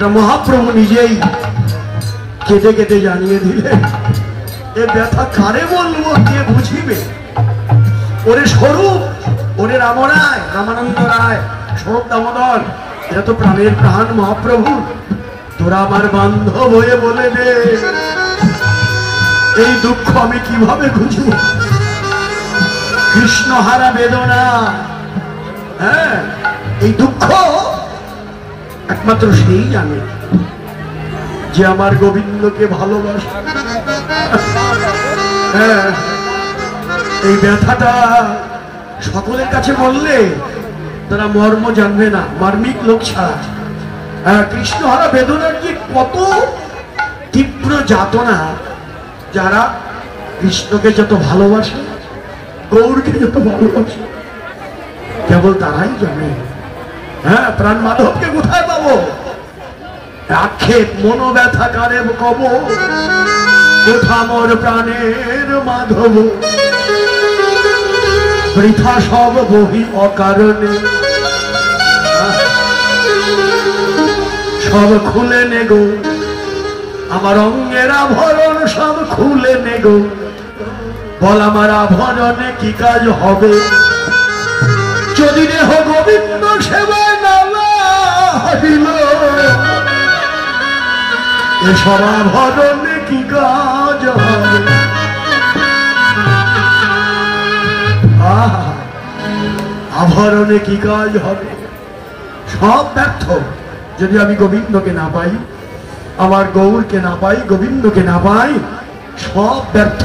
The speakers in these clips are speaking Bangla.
মহাপ্রভু নিজেই কেঁদে কেঁদে জানিয়ে দিলেন, এ ব্যথা কারে বলবো, কে বুঝিবে? ওরে স্বরূপ, ওরে রামরায়, রামানন্দ রায়, স্বরূপ দামোদর, এরা তো প্রাণের প্রাণ মহাপ্রভু, তোরা আমার বান্ধব হয়ে বলে দে এই দুঃখ আমি কিভাবে বুঝবো? কৃষ্ণহারা বেদনা, হ্যাঁ, এই দুঃখ একমাত্র সেই জানে যে আমার গোবিন্দকে ভালোবাসে। হ্যাঁ, এই ব্যথাটা সকলের কাছে বললে তারা মর্ম জানবে না, মার্মিক লোক ছাড়া। কৃষ্ণহারা বেদনার যে কত তীব্র যাতনা, যারা কৃষ্ণকে যত ভালোবাসে, গৌরকে যত ভালোবাসে, কেবল তারাই জানে। হ্যাঁ, প্রাণ মাধবকে কোথায় পাবো? আক্ষেপ মনোব্যথা কারে কব, কোথা মোর প্রাণের মাধব, বৃথা সব বহি অকারণে, সব খুলে নেগো আমার অঙ্গের আভরণ, সব খুলে নেগো, বল আমার আভরণে কি কাজ হবে, যদি দেহ গোবিন্দ সেবায় না লাগিল, এসব আভরণে কি কাজ হবে? আভরণে কি কাজ হবে? সব ব্যর্থ যদি আমি গোবিন্দকে না পাই, আমার গৌরকে না পাই, গোবিন্দকে না পাই, সব ব্যর্থ।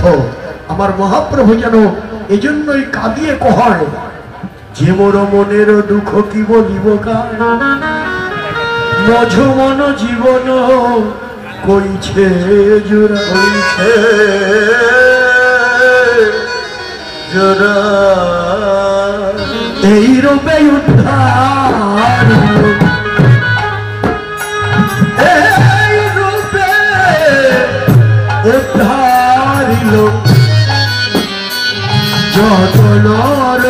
আমার মহাপ্রভু যেন এজন্যই কাঁদিয়ে কয়, যে মোর মনের দুঃখ কি বলিব কার, মঝ মন জীবন কইছে জোড়া, কইছে জোড়া, এই রূপে উদ্ধার, এই রূপে উদ্ধারিল যত নর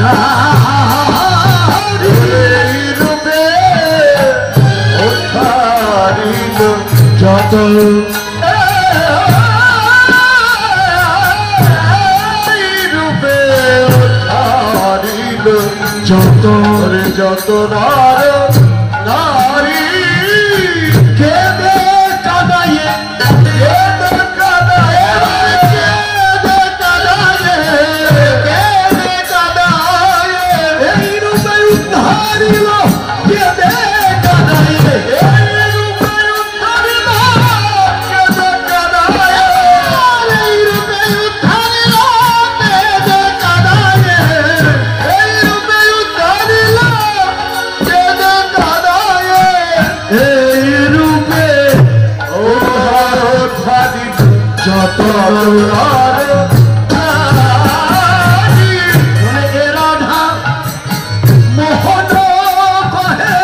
নারী, এই রূপে উদ্ধারিল যত, যত যত নারী কেঁদে কাঁদায়ে, কেঁদে কাঁদায়ে, কেঁদে কাঁদায়ে, কেঁদে কাঁদায়ে, এই রূপে উদ্ধারিল কেঁদে কাঁদায়ে, এই রূপে উদ্ধারিল কেঁদে কাঁদায়ে, এই রূপে উদ্ধারিল কেঁদে কাঁদায়ে, এই রূপে উদ্ধারিল কেঁদে কাঁদায়ে, এই রূপে উদ্ধারিল যত রাধা মোহন কহে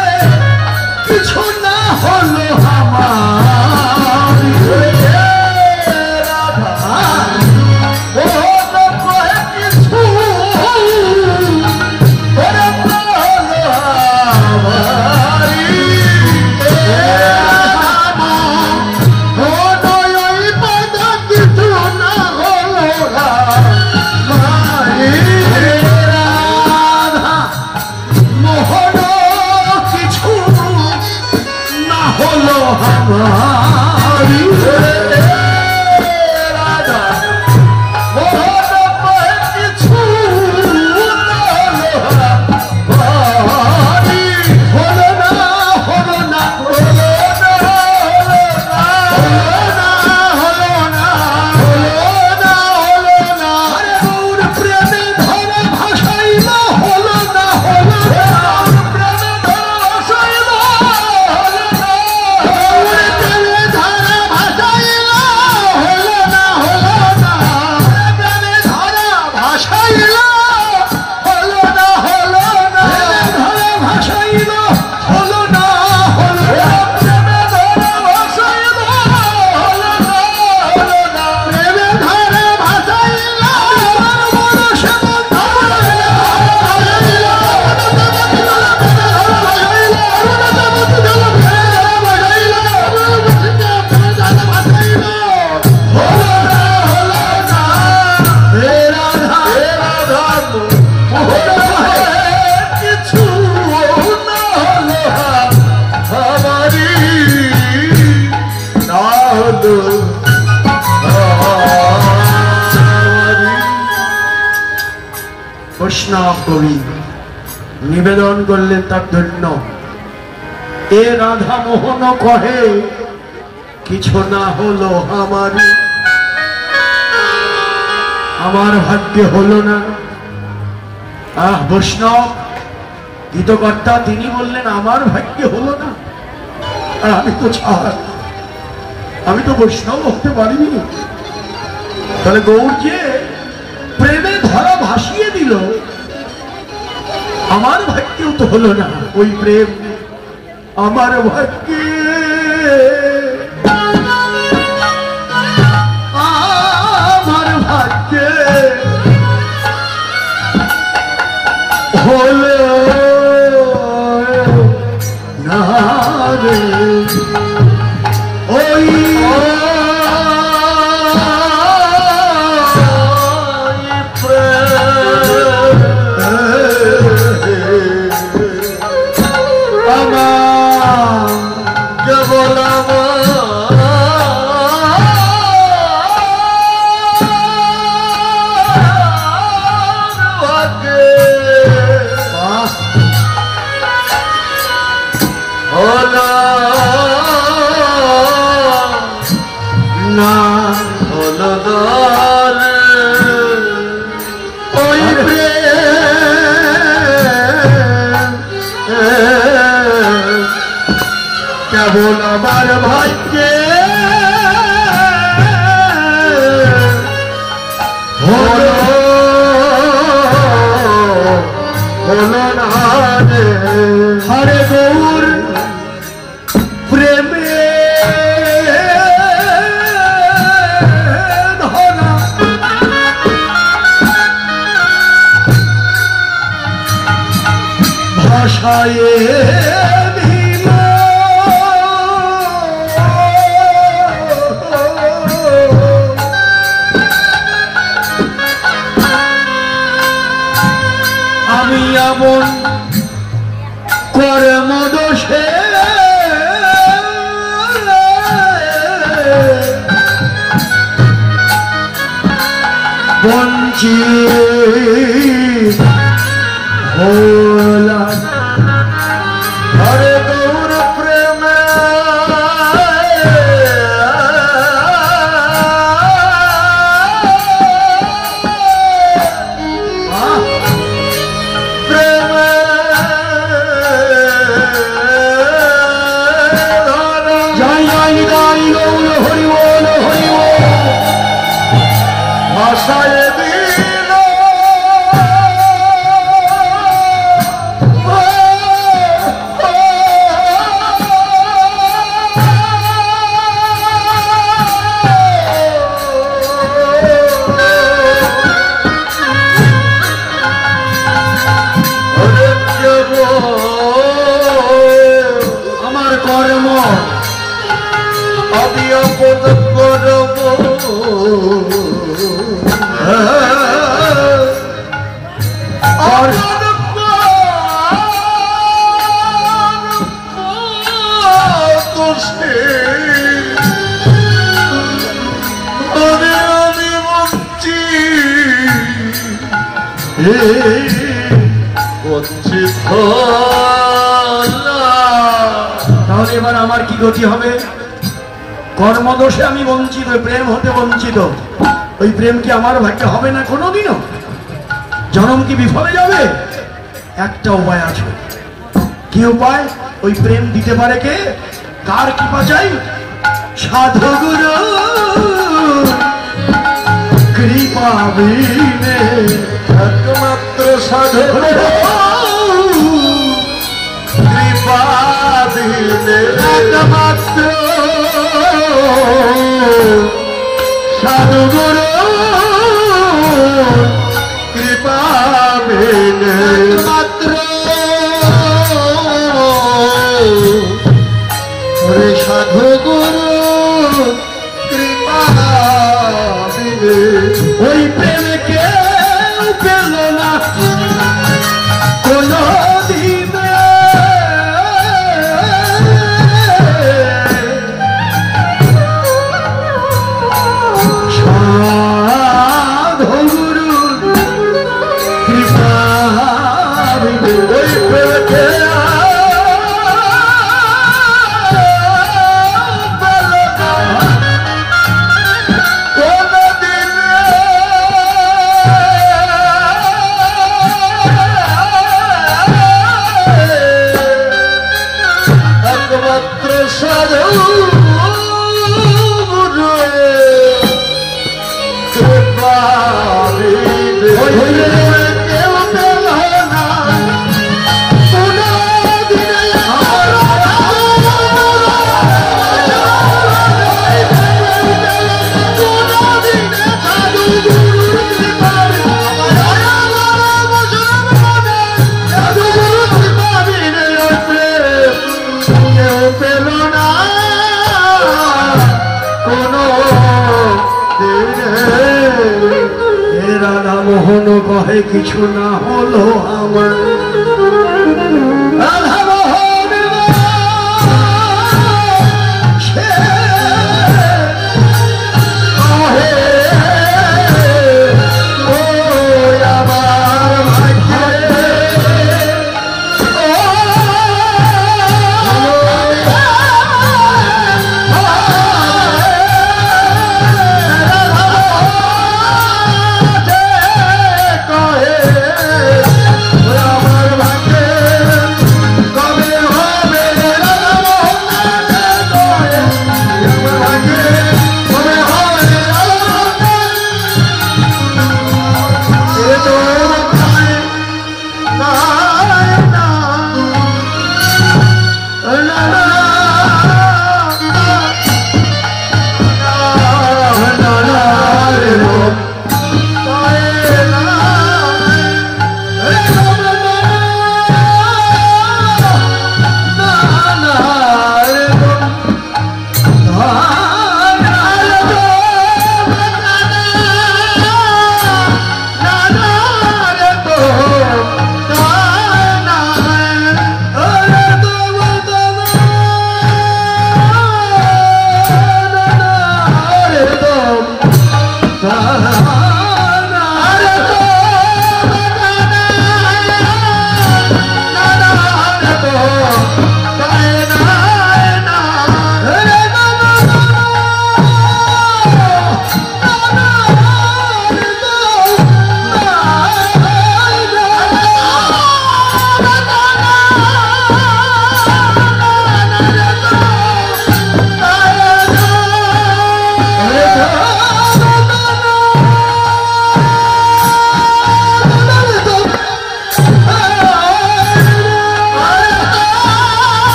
কিছু না হলো আমার, রাধা মোহন কহে কিছু না হলো আমার, কিছু না হলো রাধা মোহন কিছু না হলো আমারি, রাধা মোহন কিছু না হলো আমারি, হলো না, হলো না, হলো না, হলো না, হলো না, হলো না, আরে গৌর প্রেমে ধরে ভাসাইল, হলো না, হলো না, প্রেমে ধরে ভাসাইল, হলো না, গৌর প্রেমে ধরে ভাসাইল, হলো না, হলো না, প্রেমে ধরে ভাসাইল, হলো না, হলো না, ধরে ভাসাইল, হলো না, হলো না, প্রেমে ধরে ভাসাইল, হলো না, হলো না, প্রেমে ধরে ভাসাইল, বড় সেবন ধরে ভাসাইল, কবি নিবেদন করলেন তার ধন্য। এ রাধা মোহন কহে কিছু না হলো আমার ভাগ্যে হলো না। বৈষ্ণব গীতকর্তা তিনি বললেন আমার ভাগ্যে হলো না, আর আমি তো ছাড়, আমি তো বৈষ্ণব হতে পারিনি। তাহলে গৌর যে প্রেমে ধরা ভাসিয়ে দিল, আমার ভাগ্যেও তো হলো না ওই প্রেম। আমার ভাগ্যে হলো না রে ওই কেবল আমার ভাগ্যে হলো না রে। হরে গৌর প্রেমে ধরা ভাষায় এমন কর্ম দোষে বঞ্চিত হলাম। হরে গৌর প্রেমে তাহলে এবার আমার কি গতি হবে? কর্মদোষে আমি বঞ্চিত, প্রেম হতে বঞ্চিত। ওই প্রেম কি আমার ভাগ্যে হবে না কোনোদিনও? জনম কি বিফলে যাবে? একটা উপায় আছে। কি উপায়? ওই প্রেম দিতে পারে কে? কার কৃপা চাই? সাধু গুরু কৃপা বিনে, একমাত্র সাধু কৃপা বিনে, একমাত্র সাধু গুরু কৃপা বিনে, একমাত্র সাধু গুরু কৃপা বিনে। ওই প্রেম কেউ পেল না কোনো দিনে, সাধু গুরু কৃপা কহে কিছু না হলো আমার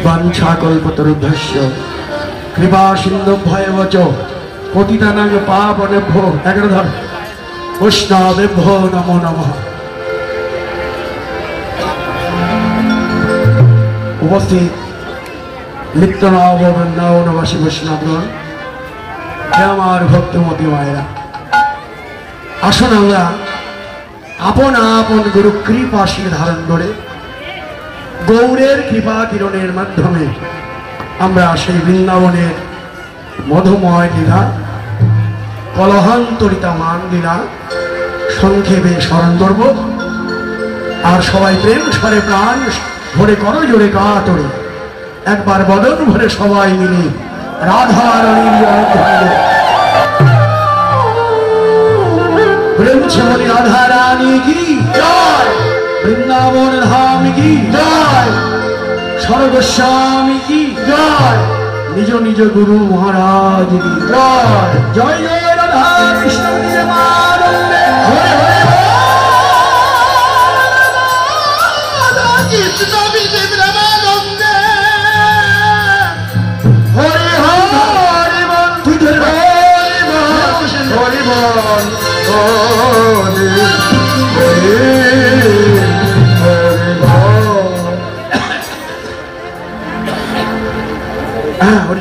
वाञ्छाकल्पतरुभ्यश्च कृपा सिन्धुभ्येव च पतितानां पावनेभ्यो एकधर वैष्णवेभ्यो नमो नमः। उपस्थित लिप्त नव वृंदावनवासी वैष्णवगण হে আমার ভক্তমতী মায়েরা, আসুন আমরা আপন আপন গুরু কৃপা শির ধারণ করে গৌরের কৃপা কিরণের মাধ্যমে আমরা সেই বৃন্দাবনের মধুময় লীলা, কলহান্তরিতা মান লীলা সংক্ষেপে স্মরণ করব। আর সবাই প্রেম স্বরে প্রাণ ভরে করো জোরে কাতরে একবার বদন ভরে সবাই মিলে রাধা রানীর প্রেম বলি রাধা রানী কি জয়, বৃন্দাবন ধাম কি জয়, স্বর্গস্বামী কি জয়, নিজ নিজ গুরু মহারাজ কি জয়। জয় জয় রাধা কৃষ্ণ প্রেমানন্দে হরে হরে কৃষ্ণ প্রেমানন্দে হরে হরে বল তুই ধরে হরে বল হরি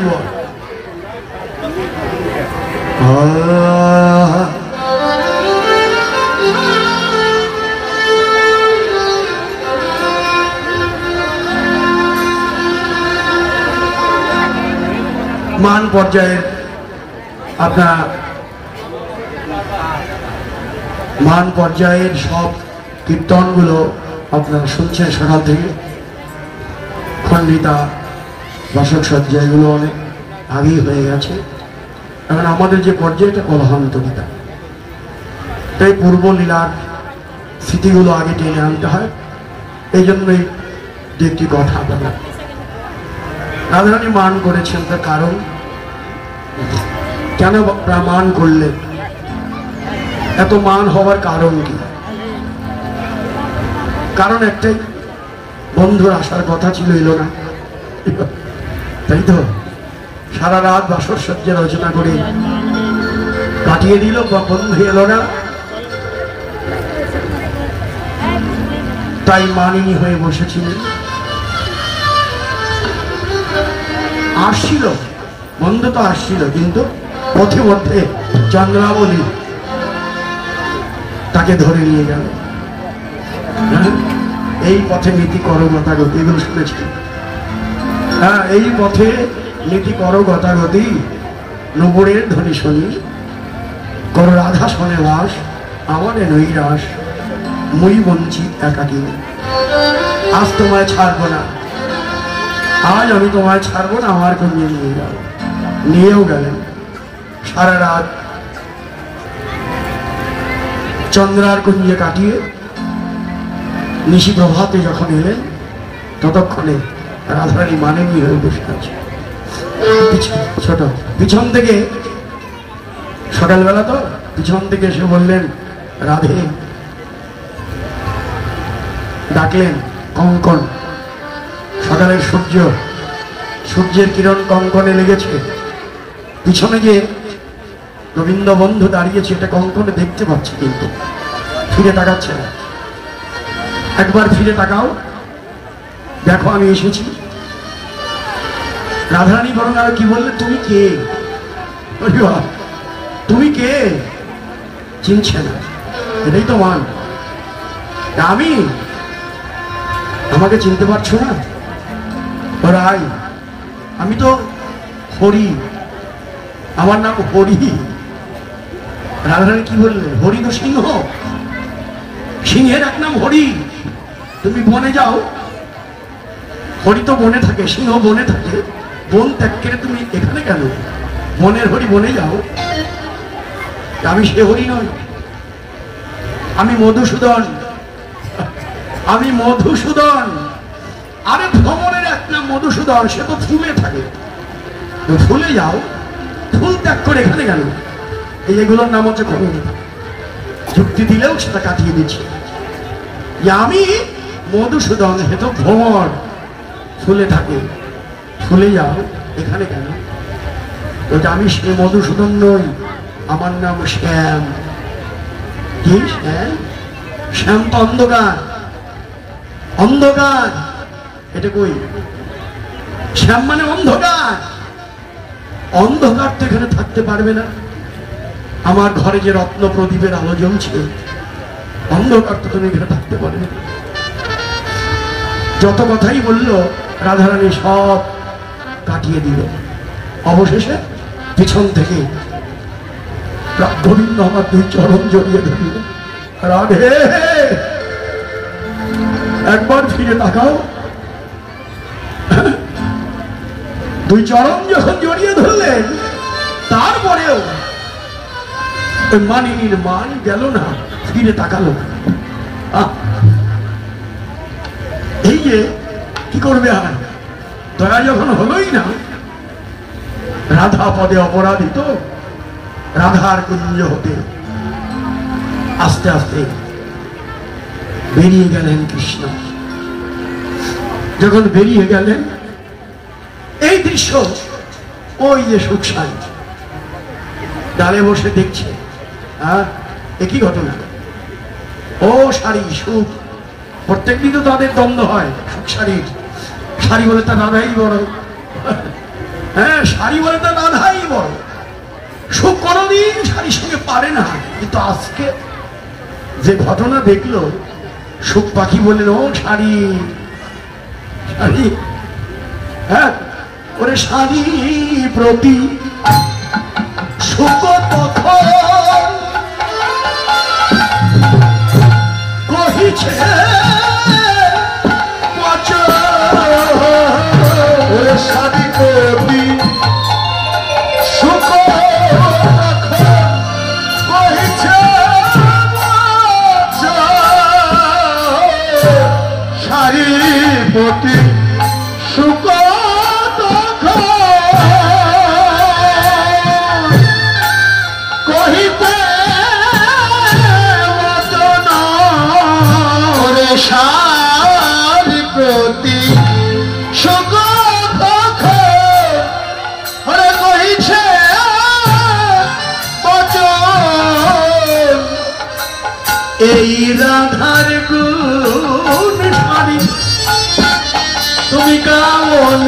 বল। মান পর্যায়ের আপনার মান পর্যায়ের সব কীর্তনগুলো আপনারা শুনছেন সকাল থেকে। খণ্ডিতা বাসক সজ্জা এগুলো অনেক আগেই হয়ে গেছে। এখন আমাদের যে পর্যায়টা কলহান্তরিতা, তাই পূর্ব লীলার স্মৃতিগুলো আগে টেনে আনতে হয়। এই জন্যই যে একটি কথা বলা, রাধারানী মান করেছেন তার কারণ, কেন মান করলেন, এত মান হওয়ার কারণ কি? কারণ একটাই, বন্ধুর আসার কথা ছিল, এলো না, তাই তো সারা রাত বাসর সজ্জা রচনা করে কাটিয়ে দিল, বন্ধু এলো না, তাই মানিনী হয়ে বসেছিলেন। আসছিল বন্ধু তো আসছিল, কিন্তু পথে মধ্যে চন্দ্রাবলী তাকে ধরে নিয়ে গেল। এই পথে নীতি করো গতাগতি, এগুলো শুনেছি। হ্যাঁ, এই পথে নীতি করো গতাগতি, নবরের ধ্বনি শুনি, করো রাধা শোনে বাস, আমারে নৈরাস, মুই বঞ্চিত একাকী। আজ তোমায় ছাড়বো না, আজ আমি তোমায় ছাড়বো না, আমার কুঞ্জে নিয়ে যাও। নিয়েও গেলেন। সারা রাত চন্দ্রার কুঞ্জে কাটিয়ে নিশি প্রভাতে যখন এলেন, ততক্ষণে রাধারানী মানিনী হয়ে বসে আছে। ছোট পিছন থেকে, সকালবেলা তো পিছন থেকে এসে বললেন, রাধে। ডাকলেন কঙ্কন। সকালের সূর্যের কিরণ কঙ্কনে লেগেছে। পিছনে যে গোবিন্দ বন্ধু দাঁড়িয়েছে, এটা কঙ্কনে দেখতে পাচ্ছে, কিন্তু ফিরে তাকাচ্ছে না। একবার ফিরে তাকাও, দেখো আমি এসেছি। রাধারানী বরং আর কি বললে, তুমি কে? তুমি কে? চিনছে না, এটাই তো মান। আমি, আমাকে চিনতে পারছো না? রাই, আমি তো হরি, আমার নাম হরি। রাধারানী কি বললে? হরি তো সিংহ, সিংহের এক নাম হরি। তুমি বনে যাও, হরি তো বনে থাকে, সিংহ বনে থাকে, বন ত্যাগ করে তুমি এখানে কেন? বনের হরি বনে যাও। আমি সে হরি নই, আমি মধুসূদন, আমি মধুসূদন। আরে ভ্রমণের এক নাম মধুসূদন, সে তো ফুলে থাকে। ফুলে যাও, ফুল ত্যাগ করে এখানে কেন? এইগুলোর নাম হচ্ছে খণ্ডিতা। যুক্তি দিলেও সেটা কাটিয়ে দিচ্ছে যে আমি মধুসূদন, সে তো ভ্রমণ, ফুলে থাকে, ফুলে যাও এখানে কেন? ওটা আমি সে মধুসূদন নই, আমার নাম শ্যাম। কি শ্যাম? শ্যাম তো অন্ধকার, অন্ধকার। এটা কই? শ্যাম মানে অন্ধকার। অন্ধকার তো এখানে থাকতে পারবে না। আমার ঘরে যে রত্ন প্রদীপের আলো জ্বলছে, অন্ধকার তো তুমি এখানে থাকতে পারবে না। যত কথাই বললো রাধারানী সব কাটিয়ে দিল। অবশেষে পিছন থেকে গোবিন্দ আমার দুই চরণ জড়িয়ে ধরল। রাধে, একবার ফিরে তাকাও। দুই চরণ যখন জড়িয়ে ধরলেন, তারপরেও ওই মানিনীর মান গেল না, ফিরে তাকালো। এই যে কি করবে আর, দয়া যখন হলোই না, রাধা পদে অপরাধিত রাধার কুঞ্জ হতে আস্তে আস্তে বেরিয়ে গেলেন কৃষ্ণ। যখন বেরিয়ে গেলেন, এই দৃশ্য ওই যে সুখসাই ডালে বসে দেখছে। একই ঘটনা। ও শাড়ি সুখ, প্রত্যেকদিন তো তাদের দ্বন্দ্ব হয়। সুখ শাড়ির, শাড়ি বলে তার রাধাই বড়, হ্যাঁ শাড়ি বলে তার রাধাই বড়। সুখ কোনোদিন শাড়ির সঙ্গে পারে না। কিন্তু আজকে যে ঘটনা দেখলো, সুখ পাখি বললেন, ও শাড়ি শাড়ি, হ্যাঁ ওরে শাড়ি প্রতি সুখ তখন কহিছে ওরে শাড়ি প্রতি সুখ কহিছে শাড়ি প্রতি সুখ কহিতে শাড়ি প্রতি সুখ কহিছে এই রাধার গুণ শাড়ি তুমি কেমন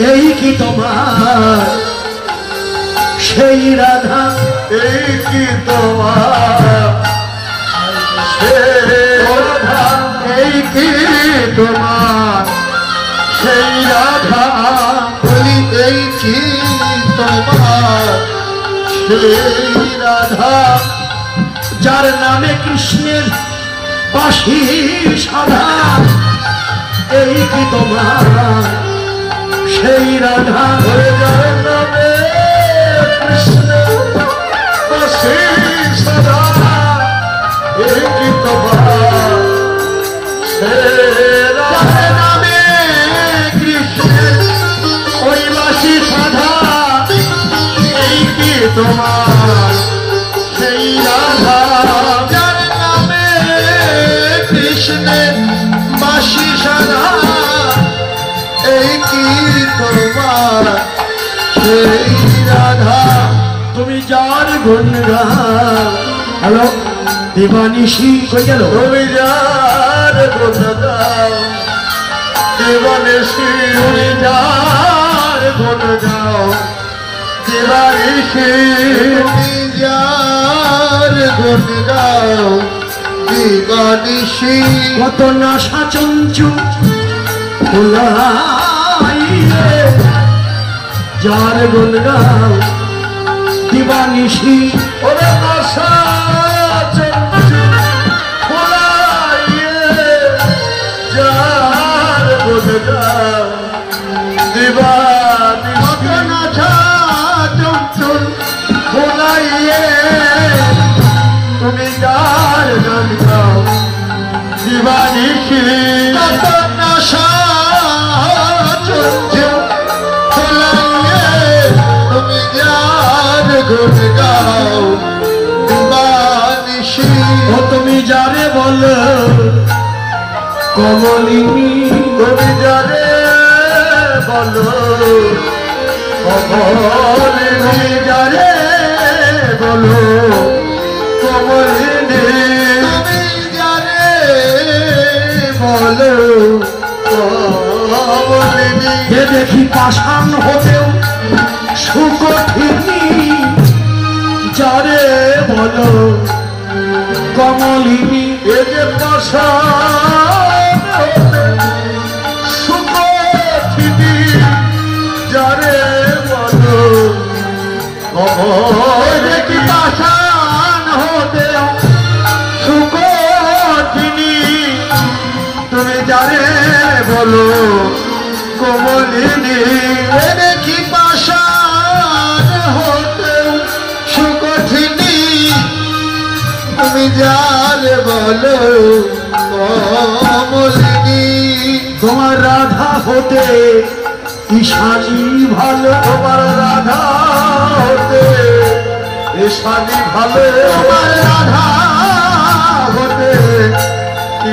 এই কি তোমার সেই রাধা, এই কি তোমার এই কি তোমার সেই রাধা, বলি এই কি তোমার সেই রাধা, যার নামে কৃষ্ণের বাঁশি সাধা। এই কি তোমার সেই রাধা, যার নামে কৃষ্ণের বাঁশি সাধা। এই কি তোমার সেই রাধা, নামে কৃষ্ণের ওই বাঁশি সাধা। এই কি তোমার সেই রাধা, যার নামে কৃষ্ণের বাঁশি সাধা। এই কি তোমার সেই রাধা, তুমি যার গুণ গাও। হ্যালো দেবানিশি কই গেল? তুমি যার গুণ গাও, দেবানিশি তুমি যার গুণ গাও, দেবানিশি তুমি যার গুণ গাও, দেবানিশি। কত নাশা চঞ্চু ফুলাইলে যার গুণ গাও দিবানিশি। ওরে নাশা চঞ্চু ফুলাইলে যার গুণ গাও, দিবানিশি। নাশা চঞ্চু ফুলাইলে তুমি যার গুণ গাও, দিবানিশি। এত নাশা চলছে ফেলাইয়ে তুমি যার গুণ গাও দিবানিশি। ও তুমি যারে বলো কমলিনী, তুমি যারে বলো কমলিনী, যারে বলো কমলিনী, তুমি যারে বলো কমলিনী। এ দেখি পাষাণ হতেও সুকঠিনী, যারে বলো কমলিনী। এ যে পাষাণ সুকঠিনী, যারে বলো কমলিনী। কি পাষাণ হতেও সুকঠিনী, তুমি যারে বলো কমলিনী। এ দেখি পাষাণ হতেও সুকঠিনী, তুমি যারে বলো কমলিনী। তোমার রাধা হতে ঈশানী ভালো, তোমার রাধা হতে ঈশানী ভালো, তোমার রাধা হতে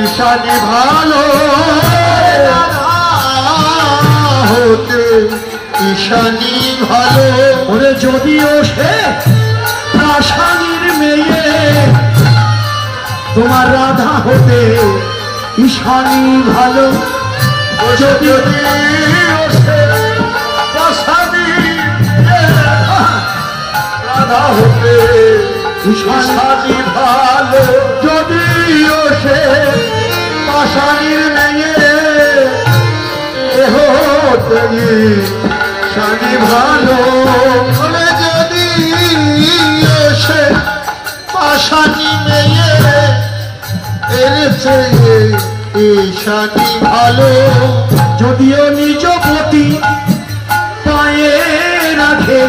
ঈশানী ভালো, রাধা হতে ঈশানী ভালো। ওরে যদিও সে রাসানীর মেয়ে, তোমার রাধা হতে ঈশানী ভালো। যদি সে পাষাণী রাধা হতে ঈশানী ভালো, যদিও সে পাষাণীর মেয়ে, এহ তেরি শানি ভালো। বলে যদি সে পাষাণী মেয়ে এর চেয়ে ঈশানী ভালো। যদিও নিজ পতি পায়ে রাখে,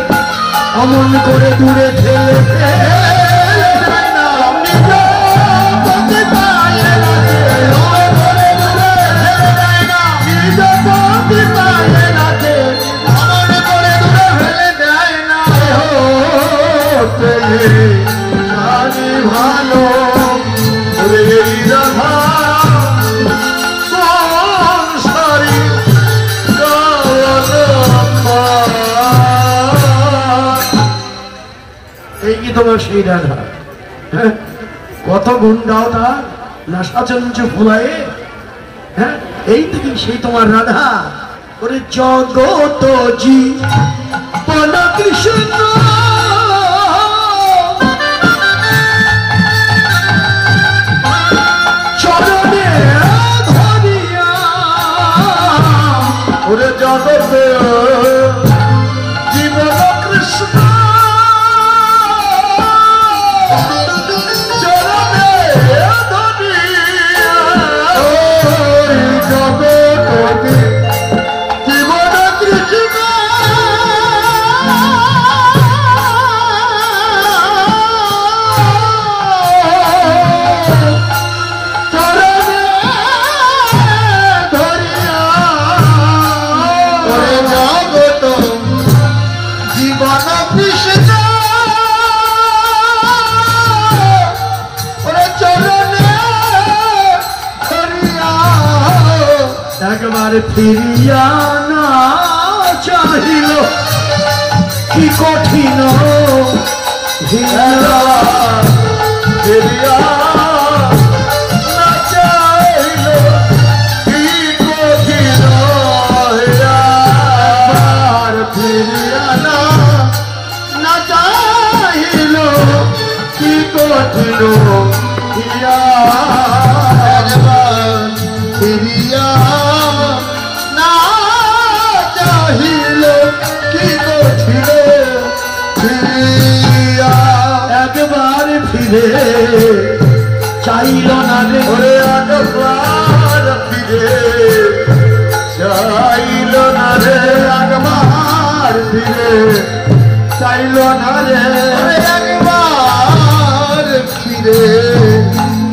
অমন করে দূরে ঠেলে যায় না। নিজ পতি পায়ে রাখে, অমন করে দূরে ঠেলে যায় না। নিজ পতি পায়ে রাখে, অমন করে দূরে ফেলে দেয় না। শানি ভালো রে রাধা সংসারী এই কি তোমার সেই রাধা? হ্যাঁ, কত গুন্ডাও তার নাশা চঞ্চু ফুলায়ে। হ্যাঁ, এই থেকে সেই তোমার রাধা। ওরে জগত জি বল কৃষ্ণ, চরণে ধরিয়া, ওরে জগতে জীবন কৃষ্ণ চরণে ধরিয়া, ওই জগতে জীবন কৃষ্ণ চরণে ধরিয়া, ওরে জগত জীবন কৃষ্ণ ওরে চরণে ধরিয়া, একবার ফিরিয়া না চাহিল কি কঠিন হিয়া। ফিরিয়া না চাইল কি কঠিন হইয়া, আর ফিরিয়া না চাহিল কি কঠিন হিয়া। একবার ফিরিয়া না চাহিল কি কঠিন ফিরিয়া, একবার ফিরে চাইল না রে, ওরে একবার ফিরে চাইল না রে, একবার ফিরে চাইল না রে। ওরে একবার ফিরে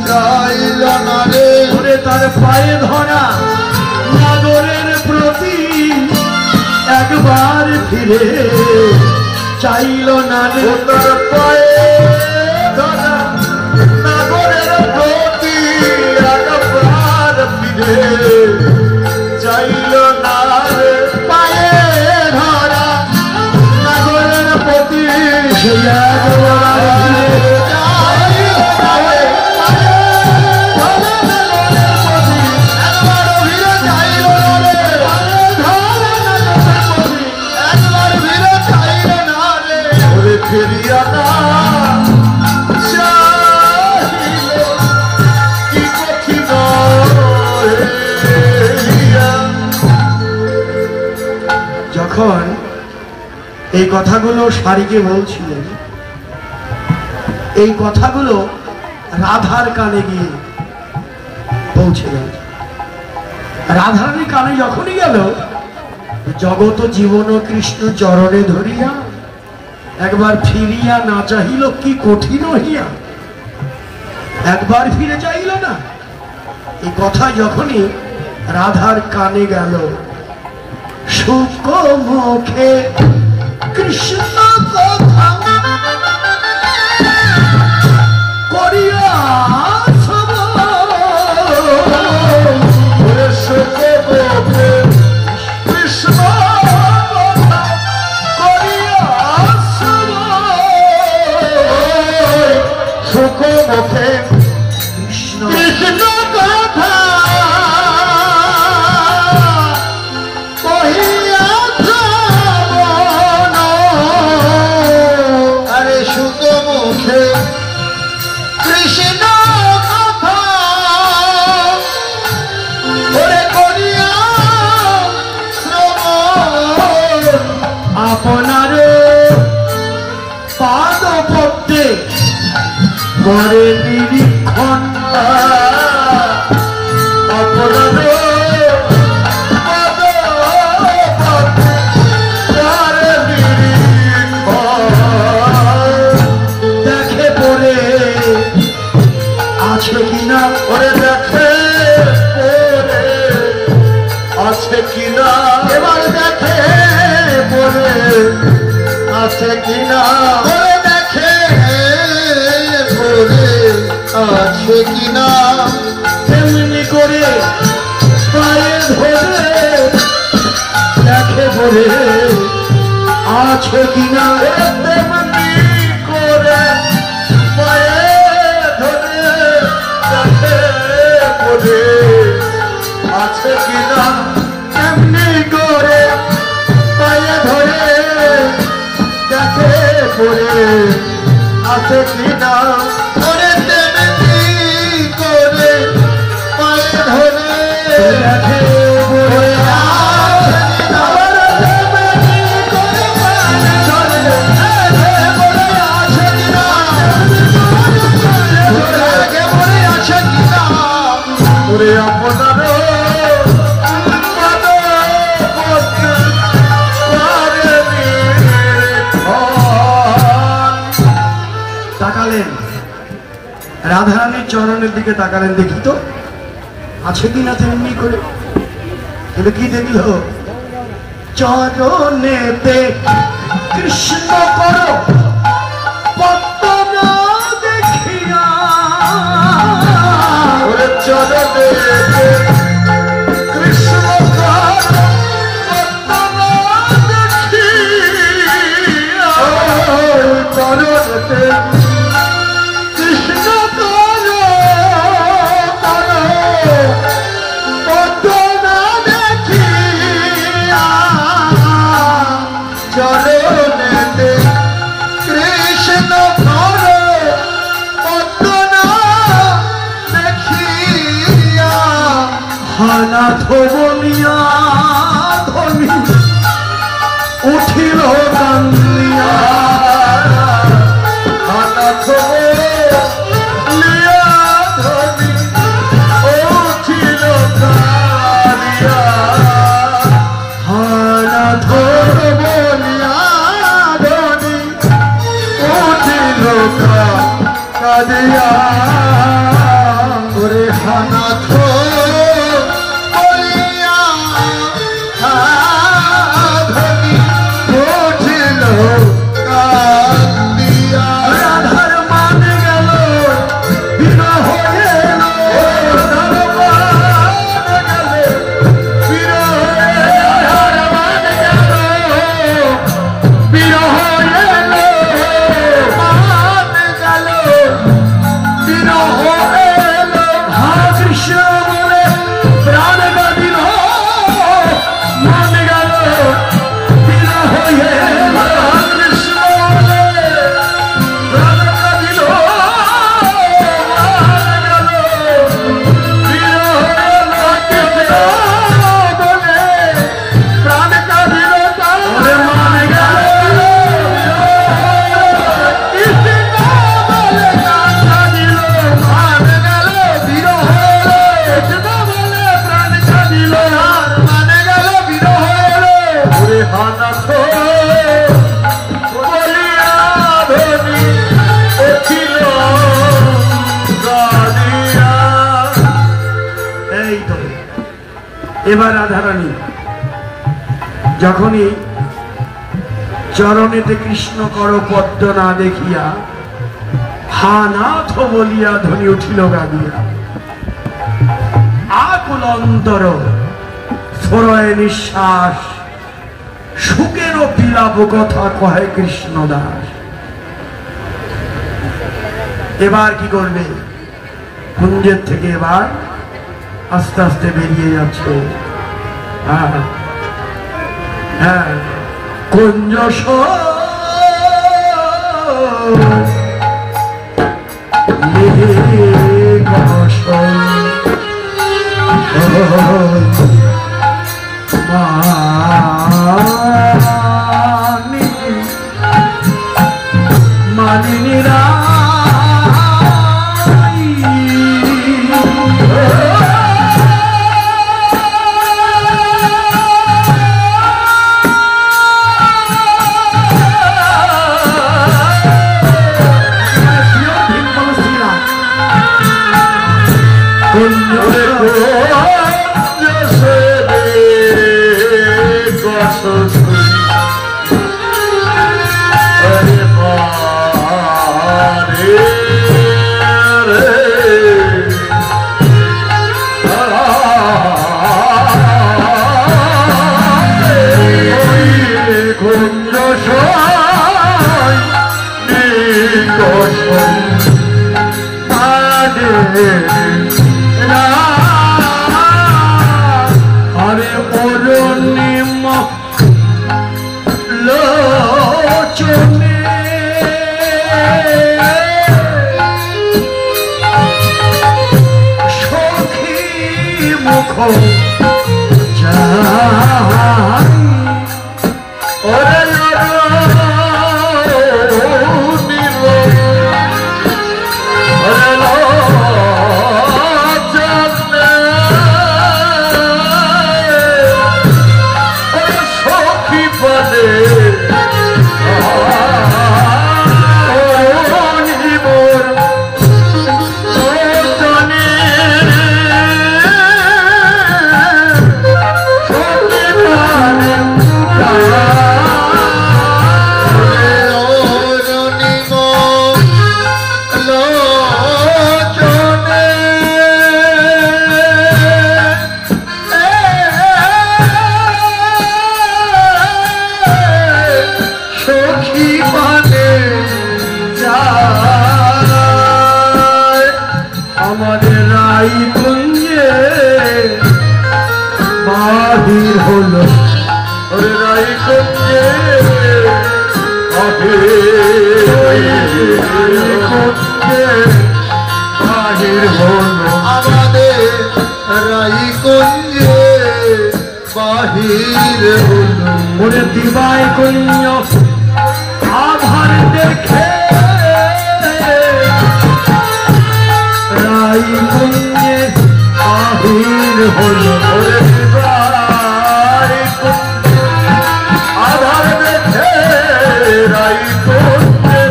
চাইল না রে, ওরে তার পায়ে ধরা ফিরে চাইল না রে ওনার পায়ে ধরা নাগরের প্রতি একবার ফিরে চাইল না রে পায়ে ধরা নাগরের প্রতি সেই একবার ফিরে ফিরিয়া না চাহিল কি কঠিন যখন এই কথাগুলো শাড়িকে বলছিলেন, এই কথাগুলো রাধার কানে গিয়ে পৌঁছে গেল। রাধারানীর কানে যখনই গেল, জগত জীবন কৃষ্ণ চরণে ধরিয়া একবার ফিরিয়া না চাহিল কি কঠিন হইয়া, একবার ফিরে চাইল না। এই কথা যখনই রাধার কানে গেল, শুক মুখে কৃষ্ণ কথা করিয়া কৃষ্ণ সুখ মুখে কৃষ্ণ কৃষ্ণ কথা কহিয়া শ্রবণ। আরে সুখ মুখে কৃষ্ণ কথা ওরে করিয়া শ্রবণ। আপনার পাদ পদ্মে করে নিরীক্ষণ, আপনার দেখে পড়ে আছে কিনা, ওরে দেখে পড়ে আছে কিনা, এবার দেখে পড়ে আছে কিনা, ওরে দেখে পড়ে আছে কিনা, তেমনি করে পায়ে ধরে দেখে পড়ে আছে কিনা, তেমনি করে পায়ে ধরে দেখে পড়ে আছে কিনা, তেমনি করে পায়ে ধরে দেখে পড়ে আছে কিনা, ওরে তেমনি করে পায়ে ধরে দেখে পড়ে ওরে আপনার তাকালেন, রাধারানীর চরণের দিকে তাকালেন, দেখি তো আছে কিনা তেমনি করে। কিন্তু কি দেখল, চরণেতে কৃষ্ণ করো পদ্ম দেখিয়া, ওরে চরণে কৃষ্ণ চরণে কৃষ্ণ চরণে কৃষ্ণ দেখিয়া হানাথ বলিয়া ধনি উঠিল কান্দিয়া, হানাথ লিয়া ধনি উঠিল কাঁদিয়া, হানাথ বলিয়া ধনি উঠিল কাঁদিয়া, ওরে হানাথ বলিয়া ধনি এবার রাধারানী যখনই চরণেতে কৃষ্ণ কর পদ্ম না দেখিয়া হা নাথ বলিয়া ধ্বনি উঠিল গাদিয়া, আকুল অন্তর ফরয় নিঃশ্বাস, সুখেরও বিলাপ কথা কহে কৃষ্ণ দাস। এবার কি করবে? কুঞ্জের থেকে এবার আস্তে আস্তে বেরিয়ে যাচ্ছে। হ্যাঁ হ্যাঁ, কুঞ্জ মানিনীরা আরে অরণ্যম লোচনে সখী মুখ আমাদের রাই কুঞ্জে বাহির হলো, রাই কুঞ্জে বাহির হলো, আমাদের রাই কুঞ্জে বাহির হলো। ওরে দিবাই কুঞ্জ আধার দেখে রাই কুঞ্জে বাহির হলো, ওরে দিবাই কুঞ্জে আধার দেখে রাই কুঞ্জে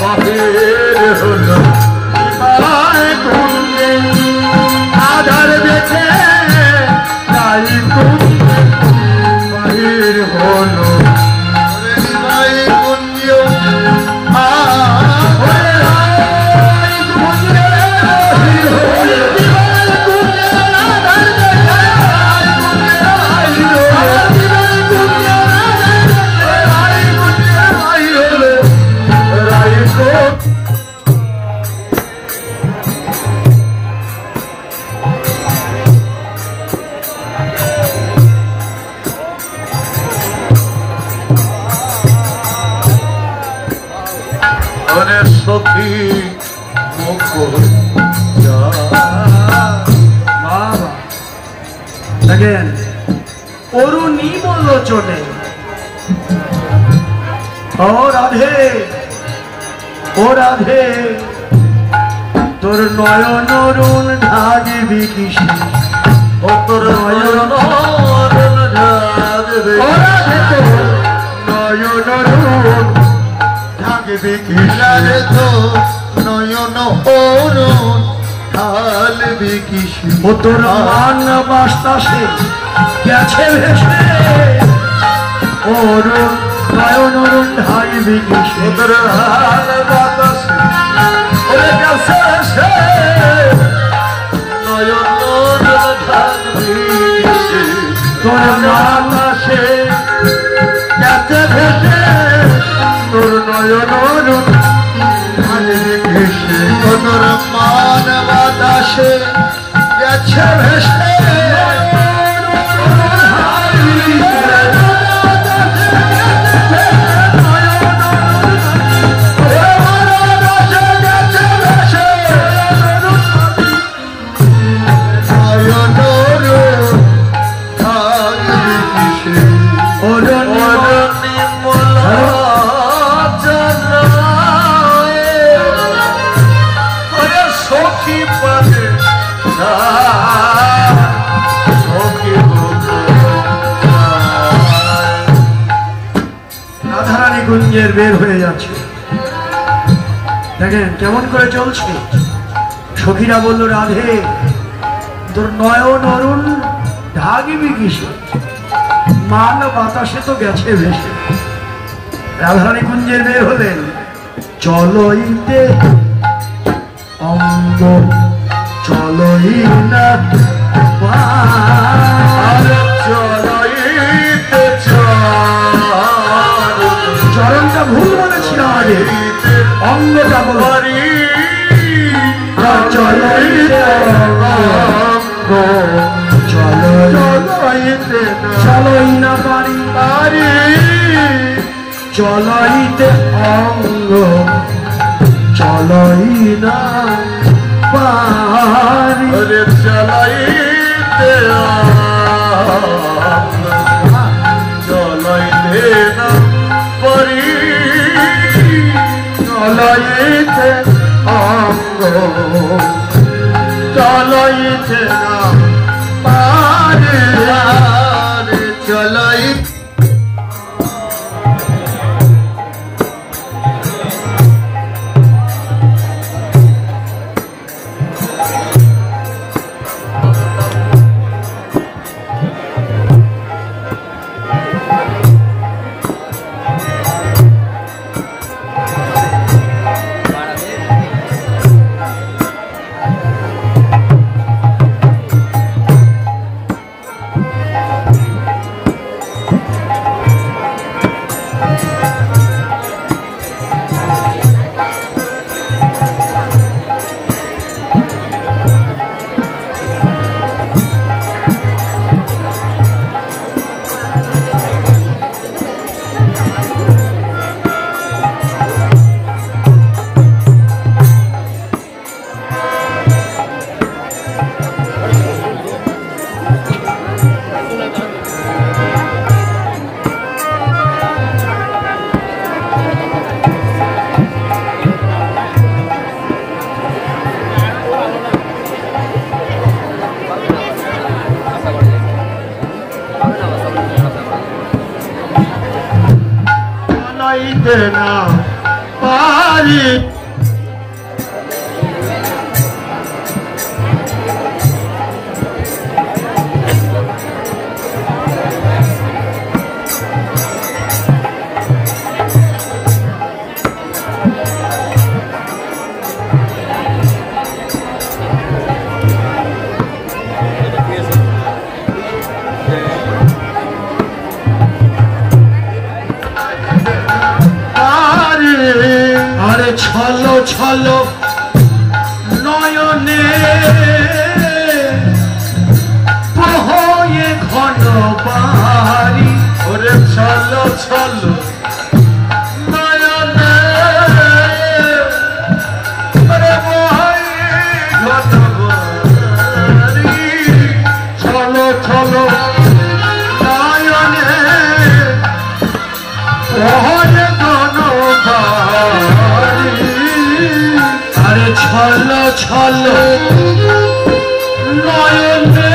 বাহির হলো, দিবাই কুঞ্জে আধার দেখে রাই কুঞ্জে বাহির হলো, রাই কুঞ্জ সখী দেখেন অরুণী লোচনে, ও রাধে ও রাধে তোর নয়ন অরুণ ঢাগবি কৃষ্ণ, ও তোর নয়ন অরুণ ঢাগবি নয়ন অরুণ ঢাগবি কৃষ্ণ, তো নয়ন অরুণ ঢালবি থাকবে কিসে ও তোর মান বাস্তাসে গেছে ভেসে অরুণ নয়ন অরুণ ঢাইবে কিসে তোর হাল বাতাসে ওরে গেছে ভেসে নয়ন থাকবে কিসে তোর মান আসে গেছে ভেসে তোর নয়ন থাকবে কিসে তোর মান বাতাসে গেছে ভেসে গুঞ্জের বের হয়ে যাচ্ছে দেখেন কেমন করে চলছে সখীরা বলল রাধে তোর নয়ন অরুণ ঢাকিবি কিসে মান বাতাসে তো গেছে ভেসে রাধারানী কুঞ্জের বের হলেন চলইতে অঙ্গ চলই না চলইতে চরণটা ভুল বলেছিলাম আগে অঙ্গটা বলি চলইতে চলই না পারি চলইতে অঙ্গ চলই না পারি চলাইতে চলাইতে না পারি চলাইতে অঙ্গ চলাইতে না পারি চলাইতে না পারি আরে ছলো ছলো নয়নে প্রহয়ে ঘন বাড়ি ওরে ছলো ছলো নয়নে ওরে প্রহয়ে ঘন বাড়ি ছলো ছলো নয়নে প্রহয়ে ঘন বাড়ি আরে ছলো ছলো নয়নে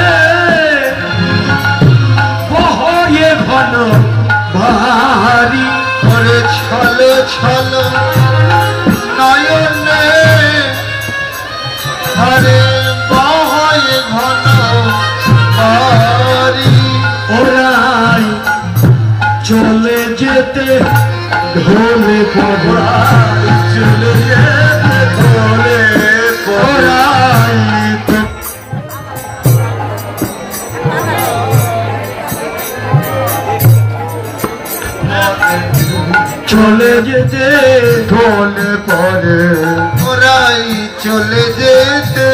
প্রহয়ে ঘন বাড়ি ওরে ছলো ছলো নয়নে হরে বাহ চলে যেতে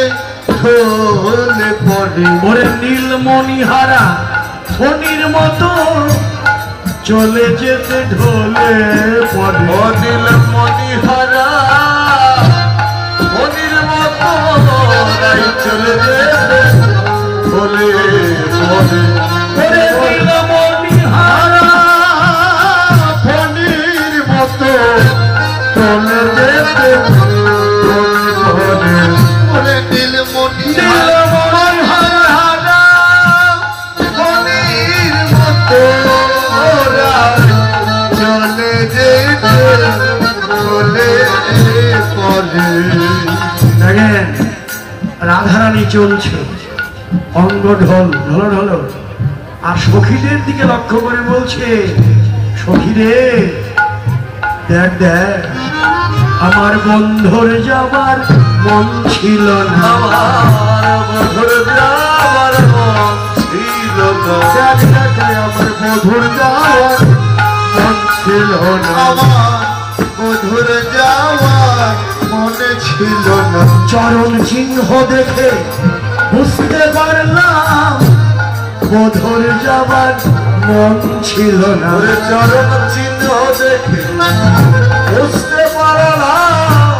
ঢলে পড়ে ওরে নীলমণিহারা ফণির মতো চলে যেতে ঢলে পড়ে অনিল মণিহারা ফণির মতো রাই চলে যেতে ঢলে পড়ে ওরে নীলমণিহারা ফণির মতো চলে যেতে ঢলে পড়ে ওরে নীল মণিহারা ফণির মতো চলে যেতে ঢলে পড়ে দেখেন রাধারানী চলছে অঙ্গ ঢল ঢল ঢল আর সখীদের দিকে লক্ষ্য করে বলছে সখীরে দেখ দেখ আমার বন্ধুর যাবার মন ছিল না মধুর যাওয়ার মন ছিল না দেখ দেখ আমার মধুর যাবার মন ছিল না আমার মধুর যাওয়ার মনে ছিল না চরণ চিহ্ন দেখে বুঝতে পারলাম মধুর যাবার মন ছিল না ওরে চরণ চিহ্ন দেখে বুঝতে পারলাম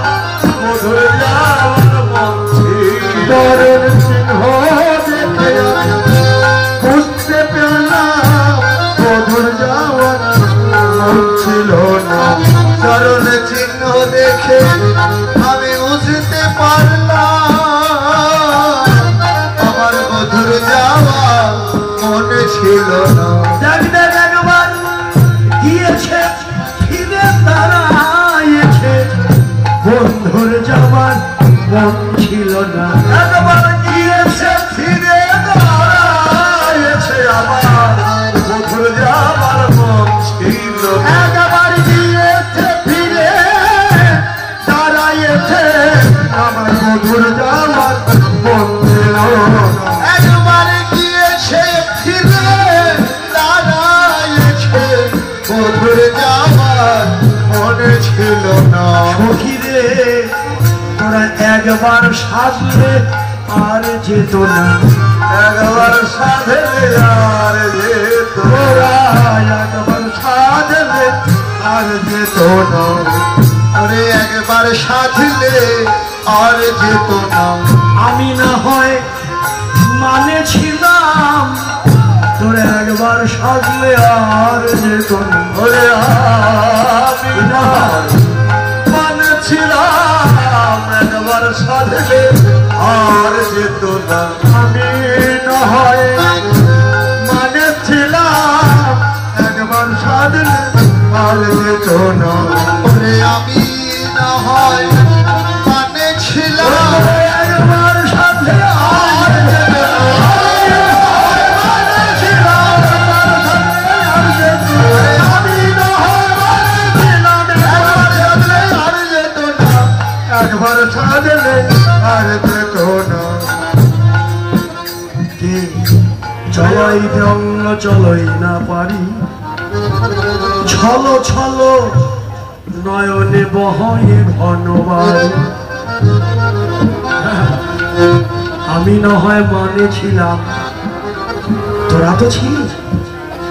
মধুর যাওয়ার মন ছিল চরণ চিহ্ন দেখে বুঝতে পারলাম মধুর যাবার মন ছিল না চরণ চিহ্ন দেখে আমি বুঝতে পারলাম আমার মধুর যাওয়া মনে ছিল না দেখ দেখ একবার গিয়েছে ফিরে দাঁড়াইছে বন্ধুর যাবার মন ছিল না একবার গিয়েছে ফিরে দাঁড়াইছে আমার মধুর যাওয়ার মন ছিল না একবার গিয়েছে ফিরে দাঁড়াইছে আমার মধুর যাবার মন ছিল না একবার গিয়েছে ফিরে দাঁড়াইছে মধুর যাওয়ার মনে ছিল না সখীরে তোরা একবার সাজলে আর যেত না একবার সাধলে আর যেত তোরা একবার সাজলে আর যেত না আরে একবার সাধলে আর যেত না আমি না হয় মানেছিলাম তোরা একবার সাজলে আর যেত না ওরে আমি না মানেছিলাম একবার সাধলে আর যেত না আমি না হয় মানেছিলাম একবার সাজলে আর যেত না ওরে আমি না হয় মানেছিলাম একবার সাজলে আর যেত না একবার সাধলে আর যেত না কি চলাই অঙ্গ চলই না পারি ছলো ছলো নয়নে বহয়ে ঘনবার আমি না হয় মানেছিলাম তোরা তো ছিলিস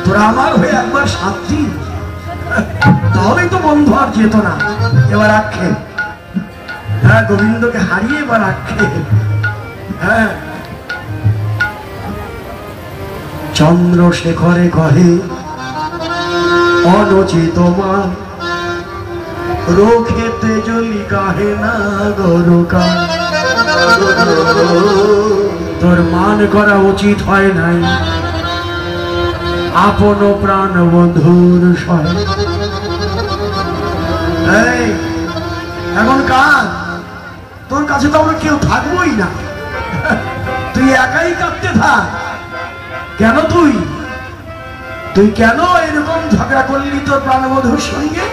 তোরা আমার হয়ে একবার সাথী তাহলেই তো বন্ধু আর যেত না এবার আক্ষেপ হ্যাঁ গোবিন্দকে হারিয়ে এবার আক্ষেপ হ্যাঁ চন্দ্রশেখরে কহে অনুচিত মান রোখেতে জলি কাহে না গরুকা তোর মান করা উচিত হয় নাই আপন প্রাণ বন্ধুর সয় এই এখন কার তোর কাছে তো আমরা কেউ থাকবোই না তুই একাই কাঁদতে থাক কেন তুই কেন এরকম ঝগড়া করলি তোর প্রাণবধূর সঙ্গে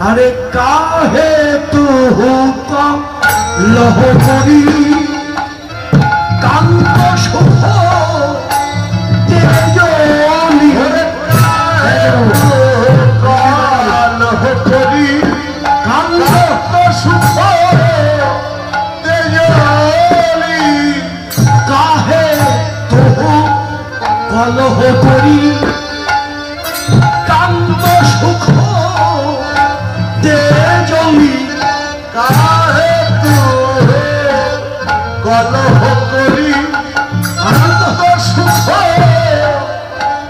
আরে কাহে তু কম লহ করি কান্ত শুভ তেজলি লহ করি কান্ত শুভ করি কান্ত সুখ দে জমি কাহে তুহে কলহ করি কান্ত সুখ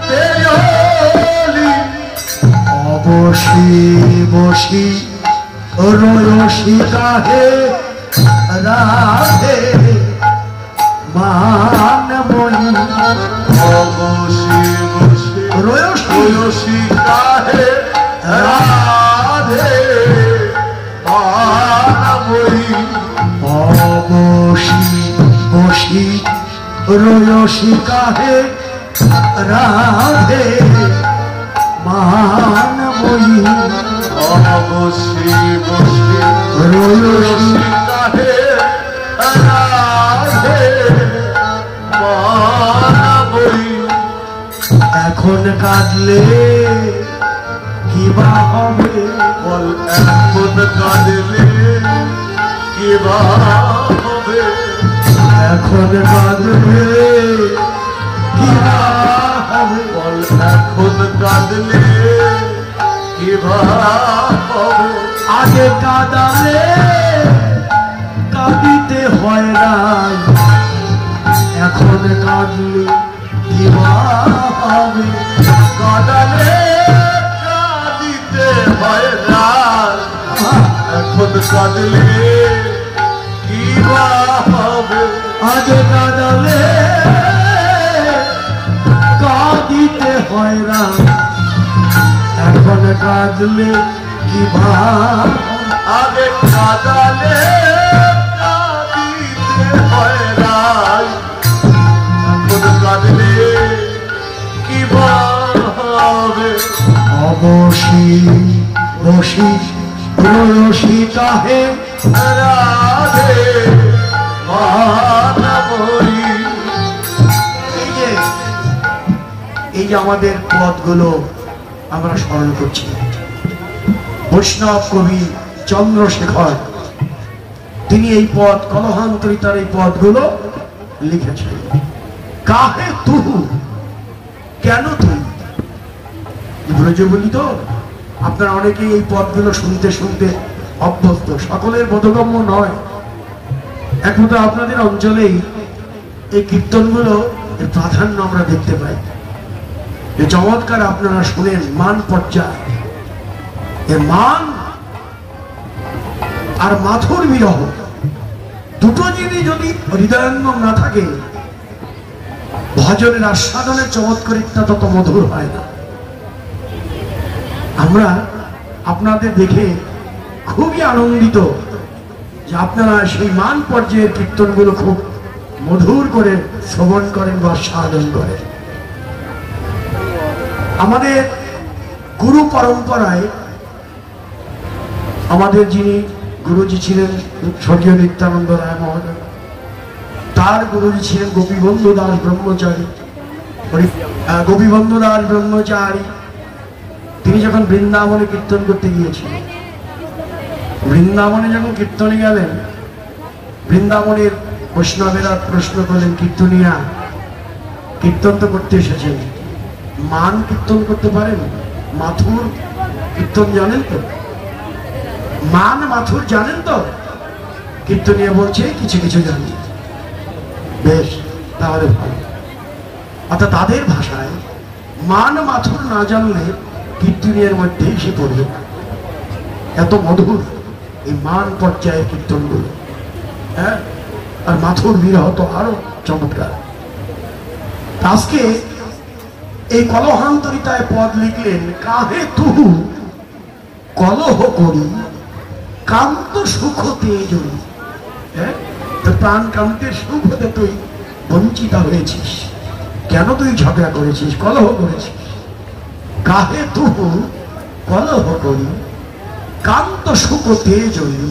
দেয়লি অবশি বসি রয়সি কাহে রাধে মানবই অবশি বসি রয়সি কাহে রাধে মানবই অবশি বসি রয়সি কাহে রাধে মানবই অবশি বসি রয়সি কাহে রাধে মানবই এখন কাঁদলে কি বা হবে বল এখন কাঁদলে কি বা হবে এখন কাঁদলে কি বা হবে বল এখন কাঁদলে কি বা হবে আগে কাঁদালে কাঁদিতে হয় না এখন কাঁদলে কি বা হবে কাঁদালে কাঁদিতে হয় না এখন কাঁদলে কি বা হবে আগে কাঁদালে কাঁদিতে হয় না এখন কাঁদলে কি বা আগে কাঁদালে কাঁদিতে হয় না এখন কাঁদলে কি বা হবে অবশি বসি রয়সি কাহে রাধে মানবই এই যে আমাদের পদগুলো আমরা স্মরণ করছি বৈষ্ণব কবি চন্দ্রশেখর তিনি এই পদ কলহান্তরিতার এই পদগুলো লিখেছেন কাহে তুহু কেন তুই ব্রজবলি তো আপনারা অনেকেই এই পদগুলো শুনতে শুনতে অভ্যস্ত সকলের বোধগম্য নয় একমাত্র আপনাদের অঞ্চলেই এই কীর্তনগুলো এর প্রাধান্য আমরা দেখতে পাই যে চমৎকার আপনারা শুনেন মান পর্যায় এর মান আর মাথুর বিরহ দুটো জিনিস যদি হৃদয়ঙ্গম না থাকে ভজনের আস্বাদনের চমৎকারিতা তত মধুর হয় না আমরা আপনাদের দেখে খুবই আনন্দিত যে আপনারা সেই মান পর্যায়ের কীর্তনগুলো খুব মধুর করে শ্রবণ করেন বা সাধন করেন আমাদের গুরু পরম্পরায় আমাদের যিনি গুরুজি ছিলেন স্বর্গীয় নিত্যানন্দ রায় মহোদয় তার গুরুজি ছিলেন গোপীবন্ধু দাস ব্রহ্মচারী গোপীবন্ধু দাস ব্রহ্মচারী তিনি যখন বৃন্দাবনে কীর্তন করতে গিয়েছিলেন বৃন্দাবনে যখন কীর্তনে গেলেন বৃন্দাবনের বৈষ্ণবেরা প্রশ্ন করলেন কীর্তনিয়া কীর্তন তো করতে এসেছেন মান কীর্তন করতে পারেন মাথুর কীর্তন জানেন তো মান মাথুর জানেন তো কীর্তনিয়া বলছে কিছু কিছু জানি বেশ তাহলে ভালো অর্থাৎ তাদের ভাষায় মান মাথুর না জানলে কীর্তনিয়ার মধ্যে এসে পড়বে এত মধুর এই মান পর্যায়ের কীর্তনগুলো হ্যাঁ আর মাথুর বিরহ তো আরো চমৎকার আজকে এই কলহান্তরিতায় পদ লিখলেন কাহে তুহু কলহ করি কান্ত সুখ তেজরি হ্যাঁ তো প্রাণ কান্তের সুখ হতে তুই বঞ্চিত হয়েছিস কেন তুই ঝগড়া করেছিস কলহ করেছিস কাহে তুহু কলহ করি কান্ত সুখ তেজরি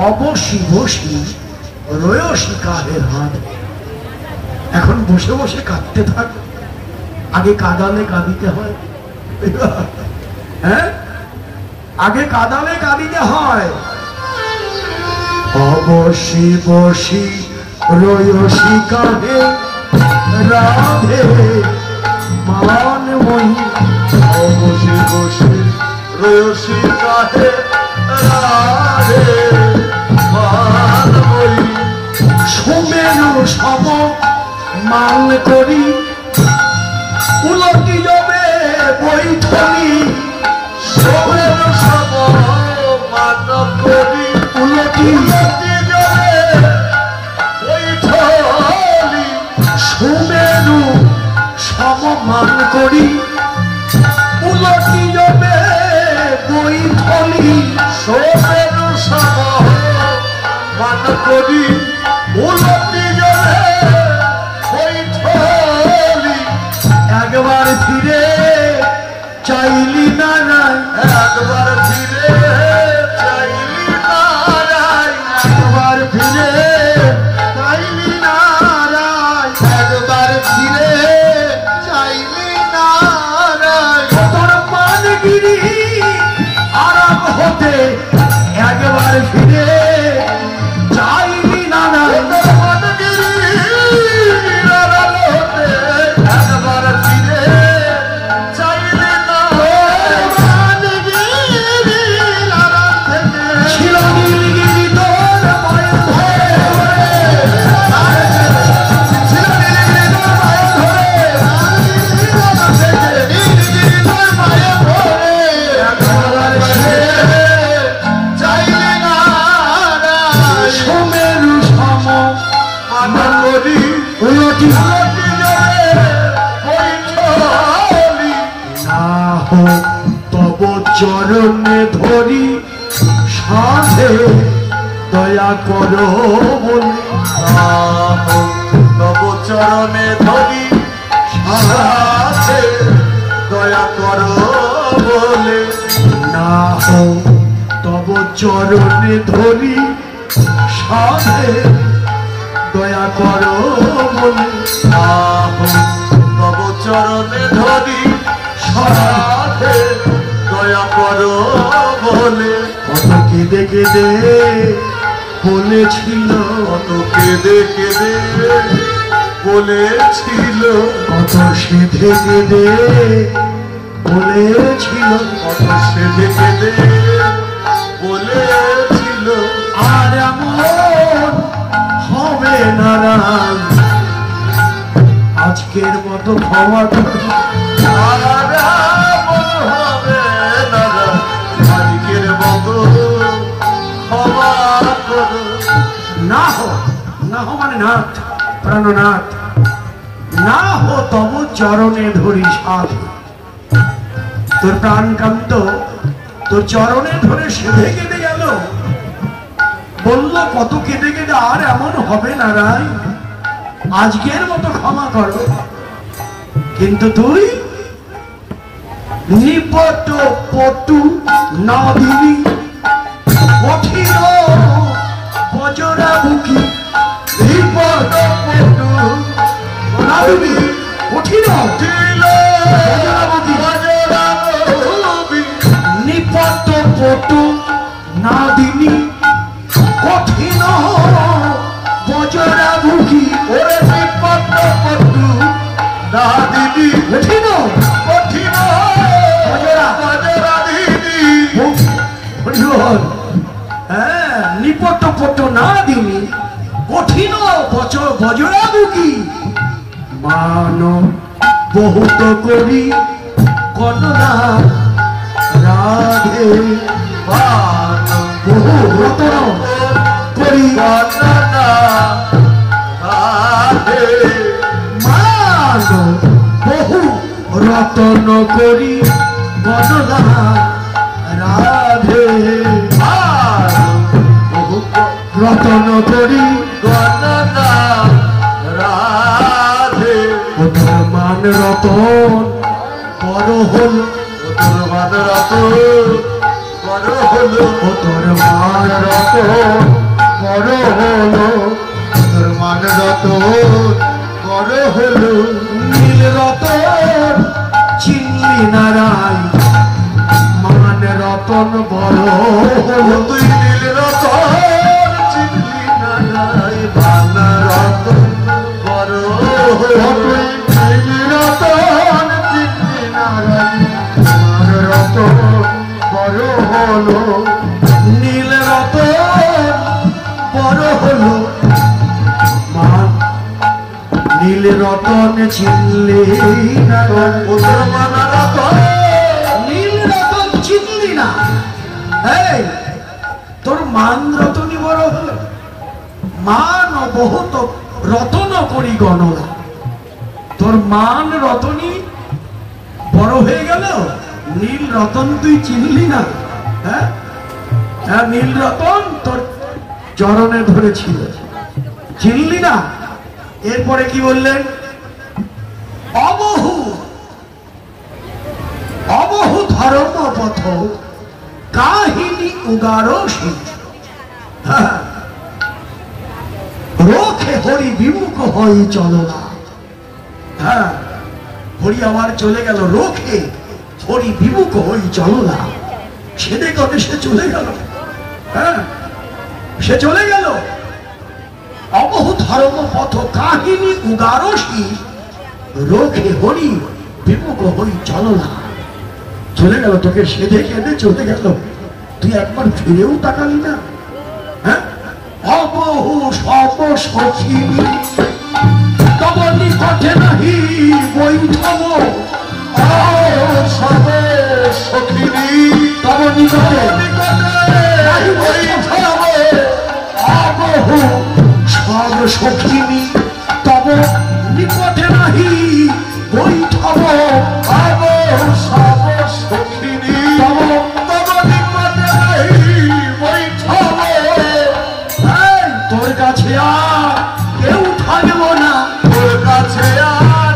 অবশি বসি রয়সি কাহের হাত এখন বসে বসে কাঁদতে থাক আগে কাঁদালে কাঁদিতে হয় হ্যাঁ আগে কাঁদালে কাঁদিতে হয় অবশি বসি রয়সি কাহে রাধে মই বসে বসে রয়সী কাহে রাধে মানবই সুমেরু সম মান করি উলটি যাবে বৈঠলি সোমের সম মান করি উলটি যাবে বৈঠলি সুমেরু সমমান করি উলটি যাবে বৈঠলি সোমের সম মান করি উলটি যাবে বৈঠলি একবার ফিরে চাইলি না নাই একবার ফিরে চাইলি নারাই একবার ফিরে চাইলি না নাই একবার ফিরে চাইলি নারাই তোর পানগিরি আরাম হতে একবার ফিরে চাইলি না নাই একবার ফিরে চাইলি ছিল নীলগিরি তোর পায়ে সোমেরু সম উলটি না হোক তব চরণে ধরি সাধে দয়া করো বলে তব চরণে ধরি সাথে দয়া করো বলে না হোক তব চরণে ধরি সাধে দয়া করো বলে তব চরণে ধরি সাথে দয়া করো বলে কত কেঁদে কেঁদে বলেছিল কত কেঁদে কেঁদে বলেছিল কত সেধে কেঁদে বলেছিল কত সেধে কেঁদে বলেছিল আর এমন হবে না রাম। আজকের মতো ক্ষমা করো। আর এমন হবে না আজকের মতো ক্ষমা করো না হো মানে নাথ প্রাণনাথ না হো তব চরণে ধরি সাধু তোর প্রাণকান্ত তোর চরণে ধরে সেধে কেঁদে গেল বলল কত কেঁদে কেঁদে আর এমন হবে না রাই আজকের মতো ক্ষমা করো কিন্তু তুই নিপট পটু না দিলি কঠিন বজরা বুকি নিপট পটু না দিলি কঠিন নিপট পটু না দিলি কঠিন বজরা বুকি ওরে বিপদ পটু না দিদি কঠিন কঠিন বজরা বজরা দিদি হ্যাঁ নিপট পটু না দিলি কঠিন বজরা বুকি মান বহুত করি কননা রাধে মান বহু রতন করি বর্ণনা রাধে মান বহু রতন করি গণনা রাধে মান বহু রতন করি গণনা রাধে ওঠর মান রতন বড় হল তোর মান রত বড় হলো ওঠর মান রতন বড় হল তোর মান রত বড় হলো নীল রতন চিনলি নারাই মান রতন বড় হল তুই নীল রতন চিনলি না নাই মান রতন বড় হলো তুই নীল রতন চিনলি রতন চিনলি না, নীল রতন চিনলি না। এই তোর মান রতনী বড় হলো, মান বহুত রতন করি গণনা, তোর মান রতনী বড় হয়ে গেল, নীল রতন তুই চিনলি না। হ্যাঁ হ্যাঁ, নীল রতন তোর চরণে ধরেছিল, চিনলি না। এরপরে কি বললেন? অবহু অবহু ধর্ম পথ কাহিনী উগারসী, রোখে হরি বিমুখ হই চলো না। হ্যাঁ, হরি আমার চলে গেল, রোখে হরি বিমুখ হই চলো না। সেদে কবে সে চলে গেল, হ্যাঁ সে চলে গেল। অবহু ধর্ম পথ কাহিনী উগারসী, রোখে হরি বিমুখ হই চলো না। চলে গেল, তোকে সেদে কেঁদে চলে গেল, তুই একবার ফিরেও তাকালি না। হ্যাঁ, অবহু সব সখী তব নিকটে নাহি বৈঠব, সব সখিনী তব নিকটে নাহি বৈঠব। অবহু সব সখিনী তব নিকটে নাহি বৈঠব, অবহু সব সখিনী তব তব নিকটে নাহি বৈঠব। তোর কাছে আর কেউ থাকবো না, তোর কাছে আর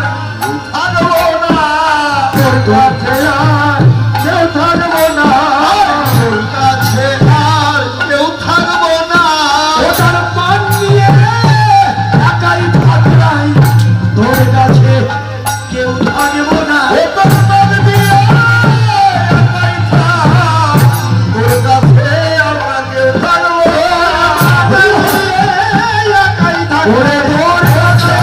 থাকবো না, তোর কাছে আর কেউ থাকবো না। তোর কাছে আর কেউ থাকবো না। ওটার মান নিয়ে একাই থাকলাই, তোর কাছে কেউ থাকবো না। ও তোর মান দিয়ে একাই থাক, তোর কাছে আমরা কেউ থাকবো না। একাই থাক, ওরে তোর কাছে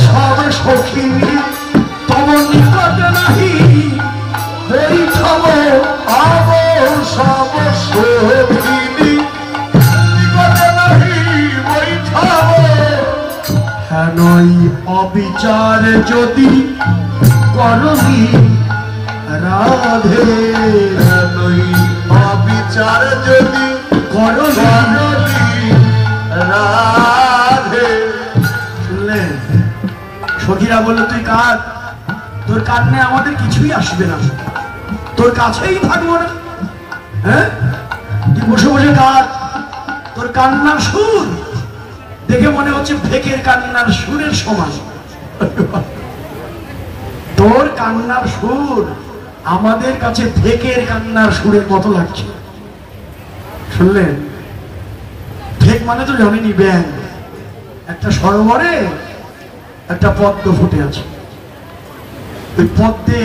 সব সখিনী তব নিকট নাহি বৈঠব। আমর সব সখিনী নিকটে নাহি বৈঠব। হেনই অবিচার যদি করবি রাধে, নই অবিচার যদি করবি রাধে। শুনলেন? সখীরা বলল তুই কাঁদ, তোর কান্নে আমাদের কিছুই আসবে না, তোর কাছেই থাকবো না। হ্যাঁ, তুই বসে বসে কাঁদ, তোর কান্নার সুর দেখে মনে হচ্ছে ফেকের কান্নার সুরের সমান। তোর কান্নার সুর আমাদের কাছে ফেকের কান্নার সুরের মতো লাগছে। শুনলেন? ফেক মানে তো জানেনি, ব্যাং। একটা সরোবরে একটা পদ্ম ফুটে আছে, ওই পদ্মে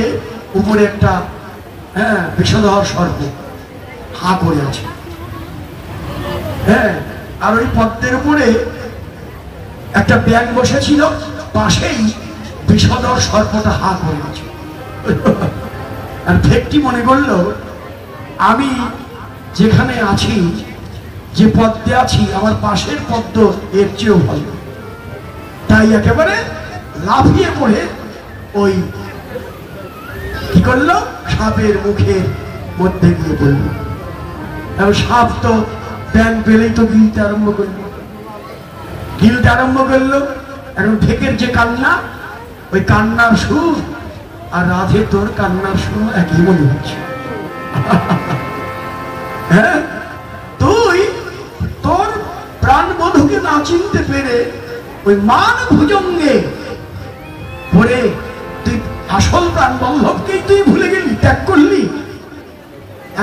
উপরে একটা বিষধর সর্প হা করে আছে। হ্যাঁ, আর ওই পদ্মের উপরে একটা ব্যাং বসেছিল, পাশেই বিষধর সর্পটা হা করে আছে। আর ফেকটি মনে করলো আমি যেখানে আছি, যে পদ্মে আছি, আমার পাশের পদ্ম এর চেয়েও ভালো। তাই একেবারে লাফিয়ে পড়ে ওই কি করলো, সাপের মুখের মধ্যে গিয়ে পড়ল। এবং সাপ তো ব্যাং পেলেই তো গিলতে আরম্ভ করলো, গিলতে আরম্ভ করলো। এখন ফেকের যে কান্না, ওই কান্নার সুর আর রাধে তোর কান্নার সুর একই মনে হচ্ছে। হ্যাঁ, তুই তোর প্রাণ বধূকে না চিনতে পেরে ওই মান ভুজঙ্গে পড়ে তুই আসল প্রাণ বল্লভকেই তুই ভুলে গেলি, ত্যাগ করলি।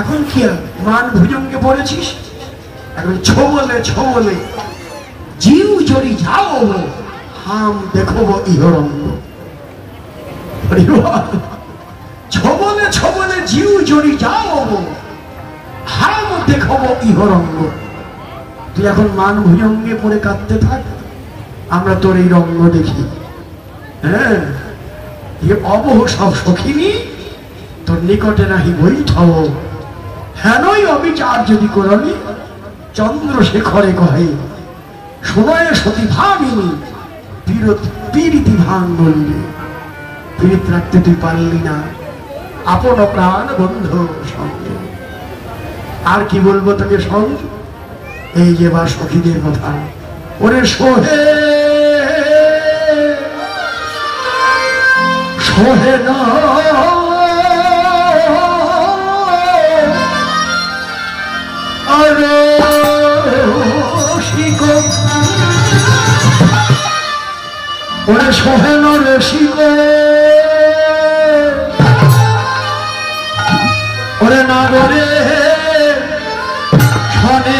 এখন কি আর মান ভুজঙ্গে পড়েছিস? এখন ছোবলে জিউ জড়ি যাও হাম দেখব ইহরঙ্গ। ছবলে জিউ জড়ি যাও হাম দেখব ইহরঙ্গ। তুই এখন মান ভুজঙ্গে পড়ে কাঁদতে থাক, আমরা তোর এই রঙ্গ দেখি। হ্যাঁ, অবহ সব সখিনী তোর নিকটে নাহি বৈঠাও হেনই অবিচার যদি করনি চন্দ্রশেখরে কহে সময়ে সতী ভাবিনি পীড়িতি ভাঙ বললি পীড়িত রাখতে তুই পারলি না আপন প্রাণ বন্ধু সঙ্গে আর কি বলবো তোকে সঙ্গ এই যে বা সখীদের কথা ওরে সোহে সোহে না আরে শিকো ওরে সোহে না রে শিকো ওরে নাগরে ছনে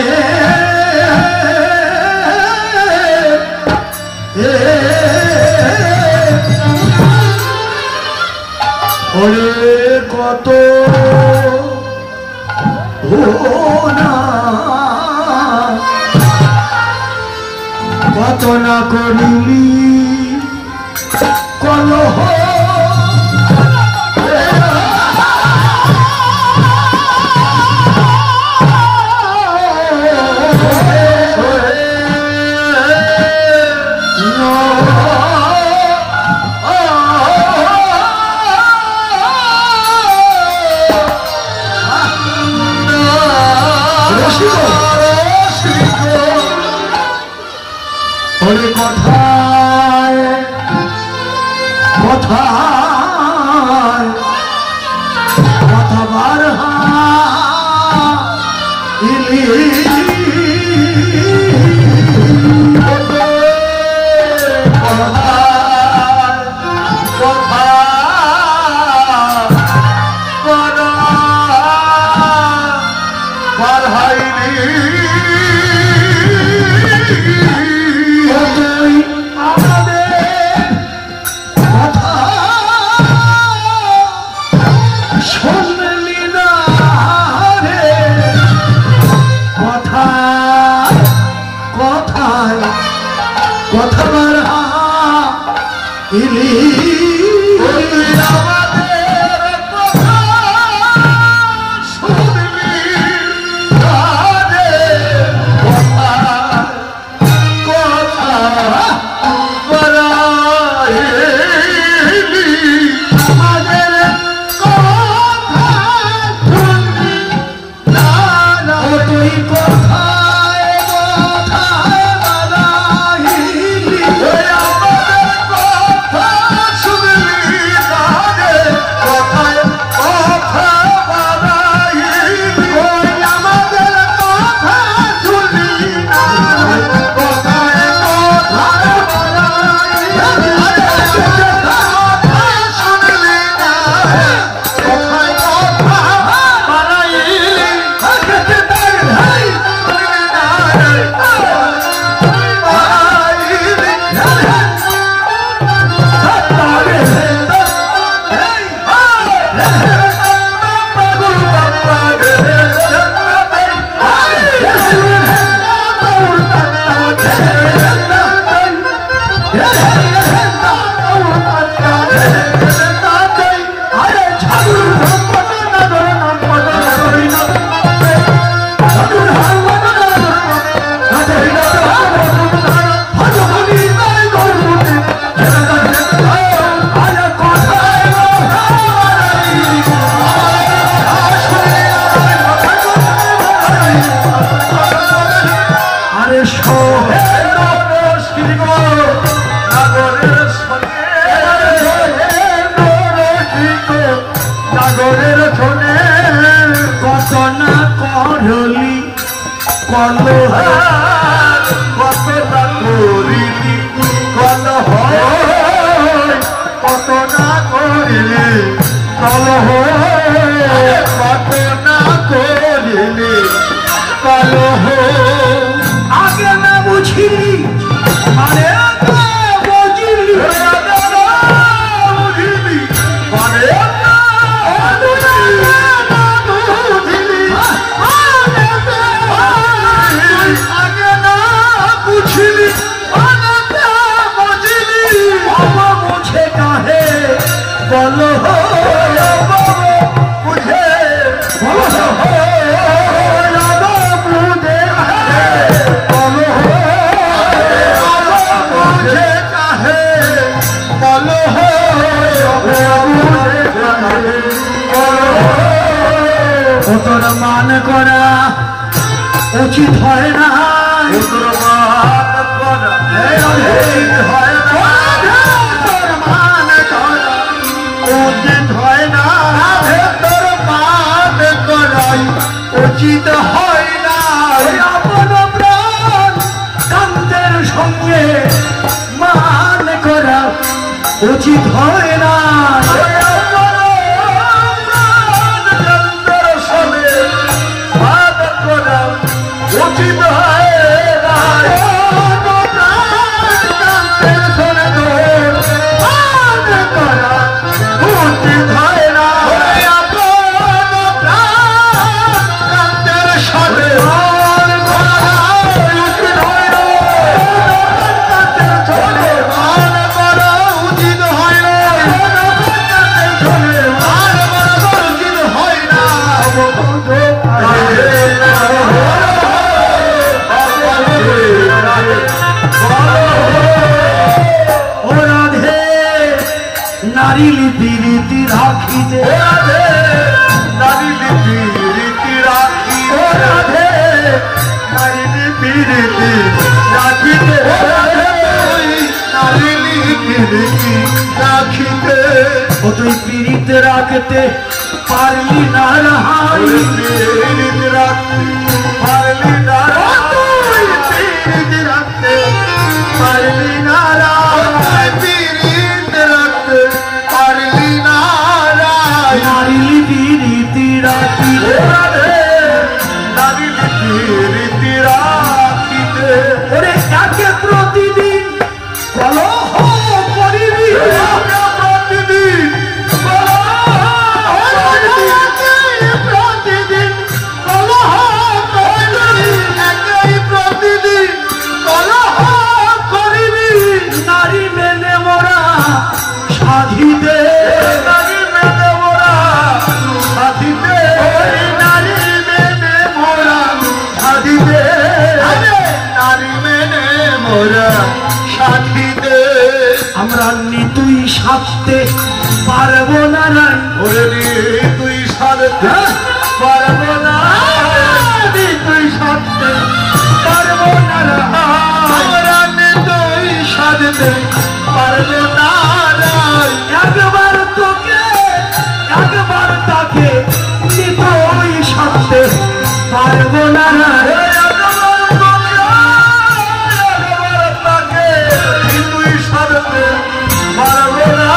ওরে কত কত না করিলি কলহ ওরে কথায় কথায় কথা বার आगे ना बुझी अरे बोलो हो বলো ও তোর মান করা উচিত হয় না, তোর মান করা উচিত হয় না, তোর মান করা উচিত হয় না, তোর মান করাই উচিত হয় না। আপন প্রাণ কান্তের সঙ্গে মান করা উচিত হয় না। উচিত হয় না, উচিত হয় না, নারী লিপি রীতি রাখিতে, নারী লিপি রীতি রাখি, নারী লিপি রীতি রাখিতে, নারী লিপি রীতি রাখিতে, ও তুই পীড়িত রাখতে পারলি না রাহাই, পীড়িত রাখতে পারলি না, পীড়িত রাখতে পারলি না, পীড়িত রাখতে পারলি না, নারী লিপি রীতি রাখিতে, নারী লিপি রীতি রাখিতে, ওরে একে প্রতিদিন কলহ করিবি, প্রতিদিন প্রতিদিন কলহ করিবি, প্রতিদিন কলহ করিবি, নারী মেনে মোরা সাধিতে, নারী মেনে মোরা সাধিতে, নারী মেনে মোরা সাধিতে, নারী মেনে মোরা সাধিতে, আমরা নিতুই সাধতে পারবো না নাই, ওরে তুই সাধতে পারবো না, তুই সাধতে পারবো না, আমরা তুই সাধতে পারবো না, একবার তোকে একবার তাকে নিতুই সাধতে পারবো না নাই, তুই সাধতে পারবো না,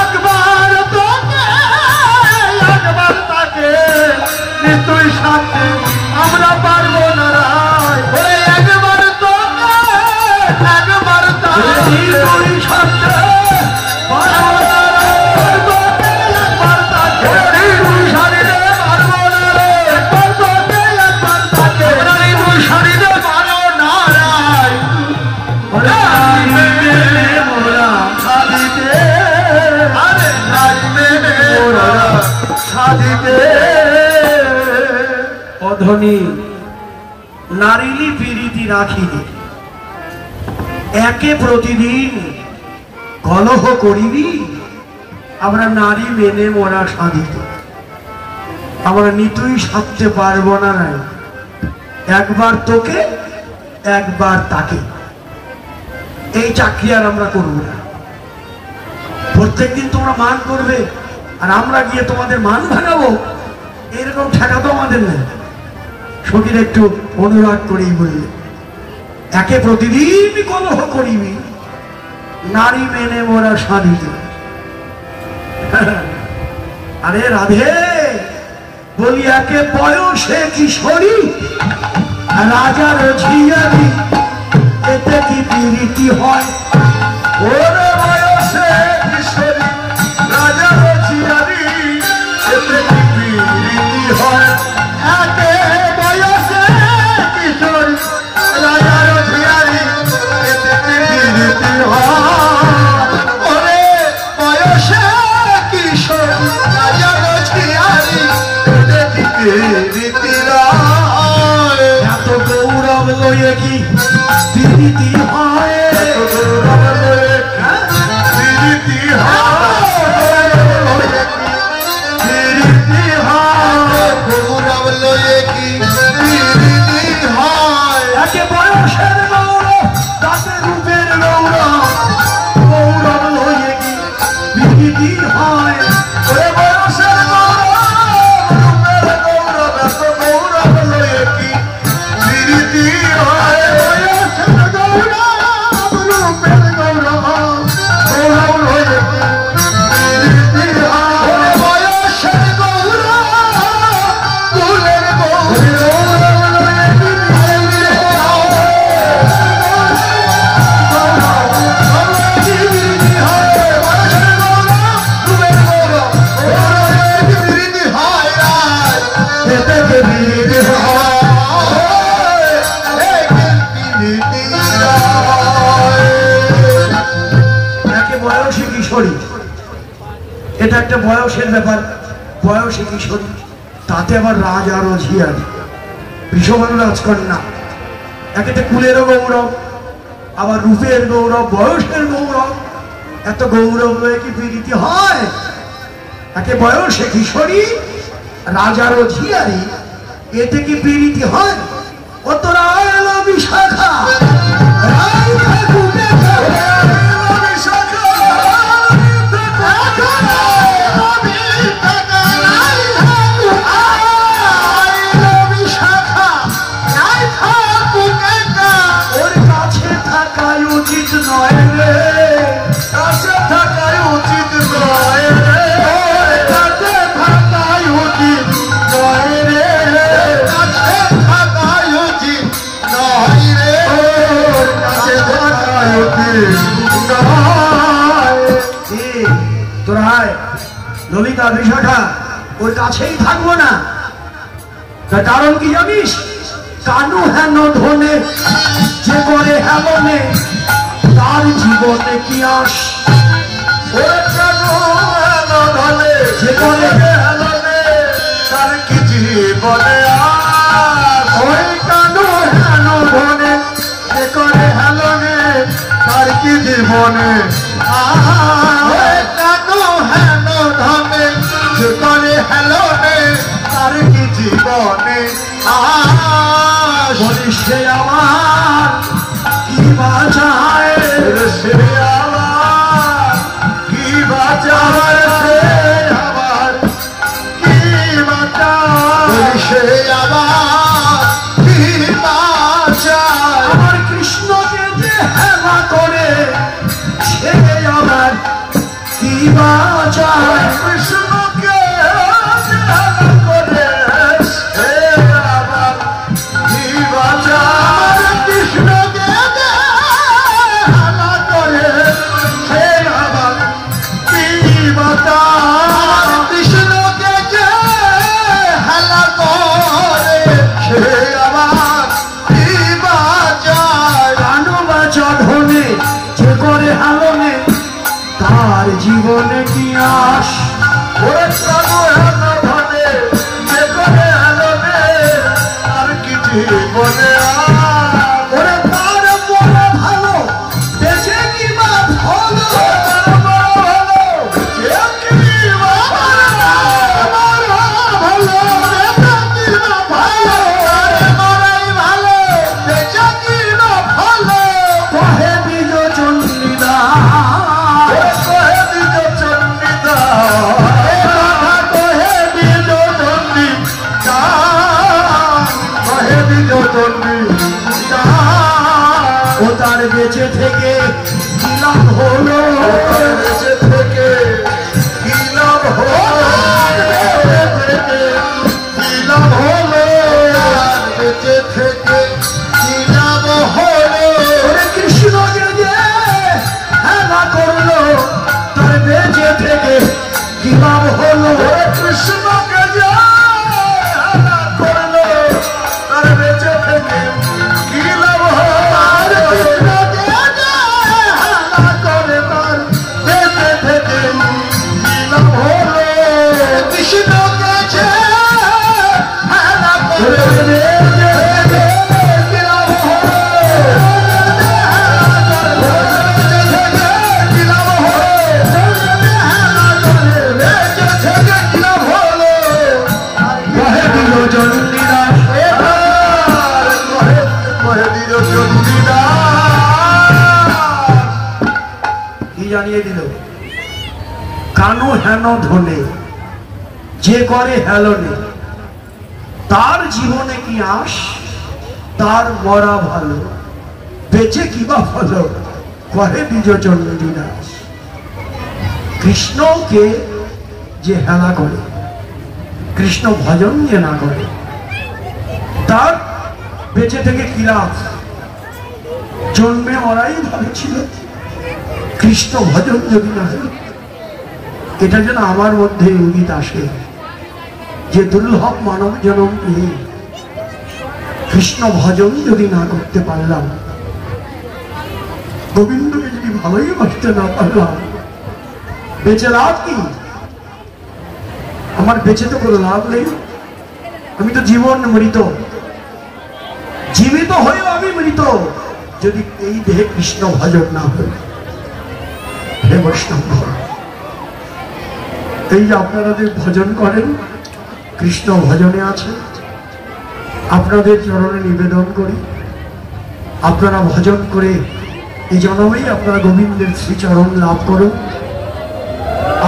একবার তোকে একবার তাকে তুই সাধতে আমরা পারবো না, একবার তোকে একবার তাকে নিতুই সাধতে পারবো না, একবার তাকে তুই সাধতে পারবো না, একবার তোকে একবার তাকে তুই সাধতে পারো না, ওরে নারী মেনে মোরা সাধিতে, আরে নারী মেনে মোরা সাধিতে, অধনী নারী লিপি রীতি রাখিতে, একে প্রতিদিন কলহ করিবি, আমরা নারী মেনে মোরা সাধিত, আমরা নিতুই সাধতে পারবো না নাই, একবার তোকে একবার তাকে, এই চাকরি আর আমরা করবো না। প্রত্যেকদিন তোমরা মান করবে আর আমরা গিয়ে তোমাদের মান ভাঙাবো, এরকম ঠেকা তো আমাদের নেই। সখীর একটু অনুরাগ করেই বললে, একে প্রতিদিন কলহ করিবি, নারী মেনে মোরা সাধিত। আরে রাধে বলি, একে বয়সে কিশোরী রাজার ঝিয়ারি, এতে কি প্রীতি হয়, ওরে বয়সে কিশোরী রাজার ঝিয়ারি, এতে কি প্রীতি হয়, একে বয়সে কিশোরী রাজার ঝিয়ারি, এতে কি প্রীতি হয়, ওরে বয়সে কিশোরী রাজার ঝিয়ারি, এতে কি প্রীতি হয়, এত গৌরব লয়ে কি প্রীতি হয়, এত গৌরব কিশোরী, এটা একটা বয়সের ব্যাপার, বয়সে কিশোরী, তাতে আবার রাজ আর ঝিয়ারি, বিষবান রাজকন্যা, একেতে কুলেরও গৌরব, আবার রূপের গৌরব, বয়সের গৌরব, এত গৌরব রয়ে কি প্রীতি হয়? একে বয়সে কিশোরী, রাজারও ঝিয়ারি, এতে কি প্রীতি হয়? ও তো রায়ল বিশাখা, ওর কাছে থাকাই উচিত নয় রে, কাছে থাকাই উচিত নয় রে, কাছে থাকাই উচিত নয় রে, কাছে থাকাই উচিত নয় রে, ওর কাছে থাকাই উচিত নয়। তোরা হায় ললিতা বিশাখা, ওর কাছেই থাকবো না। তার কারণ কি জানিস? কানু হেন ধনে যে করে হেলনে, তার জীবনে কি আস? ওরে কানু হেন ধনে যে করে হেলনে, তার কি জীবনে আস? ওই কানু হেন ধনে যে করে হেলনে, তার কি জীবনে আস? কানু হেন ধনে যে করে হেলনে, তার কি জীবনে আস? সে আমার কি বাঁচায়, সে আমার কি বাঁচায়, সে আমার কি বাঁচায়, সে আমার কি বাঁচায়। আমার কৃষ্ণকে যে হেলা করে, সে আমার কি বাঁচায়, কৃষ্ণকে হেলা করে, সে আমার কি বাঁচায়। কৃষ্ণকে হেলা করে, সে আমার কি বাঁচায়, কৃষ্ণকে যে হেলা করে, সে আমার কি বাঁচায়। কানু বাঁচা ধনে যে করে হালনে, তার জীবনে কি আস? ওরে কানু হেন ধনে যে করে হালনে, তার কি জীবনে আস? ওরে তার বড় ভালো বেঁচে কি বা ভালো, তার বড় ভালো বেঁচে কি বা ভালো, ভালো বেঁচে কি বা ভালো, মরাই ভালো বেঁচে কি বা ভালো। কহে বিজ চন্ডিদা, কহে বিজ চন্ডিদা, কহে বিজ চন্ডিদা, কহে বিজ চন্ডিদা। ও তার বেঁচে থেকে কি লাভ হলো, বেঁচে থেকে কি লাভ হলো, কি লাভ হলো, বেঁচে থেকে কি লাভ হলো। কৃষ্ণকে যে হেলা করলো, তার বেঁচে থেকে কি লাভ হলো, কৃষ্ণকে যে হেলা করলো, তার বেঁচে থেকে কি লাভ হলো। কৃষ্ণকে যে হেলা করে, তার বেঁচে থেকে কি লাভ হলো, কৃষ্ণকে যে হেলা করে, বেঁচে থেকে কি লাভ হলো, কি লাভ হলো, বেঁচে থেকে কি লাভ হলো। কহে দিল চন্ডিদা, কহে দিল চন্ডিদা, কি জানিয়ে দিল? কানু হেন ধনে যে করে হেলনে, তার জীবনে কি আস? তার মরা ভালো বেঁচে কি বা ভালো, কহে দ্বিজ চন্ডিদাস। কৃষ্ণকে যে হেলা করে, কৃষ্ণ ভজন যে না করে, তার বেঁচে থেকে কি লাভ? জন্মে মরাই ভালো ছিল, কৃষ্ণ ভজন যদি না হয়। এটা যেন আমার মধ্যে ইঙ্গিত আসে যে দুর্লভ মানব জনম পেয়ে কৃষ্ণ ভজন যদি না করতে পারলাম, গোবিন্দকে যদি ভালোই বাসতে না পারলাম, বেঁচে লাভ কি? আমার বেঁচে তো কোনো লাভ নেই। আমি তো জীবন মৃত, জীবিত হয়েও আমি মৃত যদি এই দেহে কৃষ্ণ ভজন না হয়। হে বৈষ্ণব, এই যে আপনারা যে ভজন করেন, কৃষ্ণ ভজনে আছে, আপনাদের চরণে নিবেদন করি, আপনারা ভজন করে এই জন্মেই আপনারা গোবিন্দের শ্রীচরণ লাভ করুন।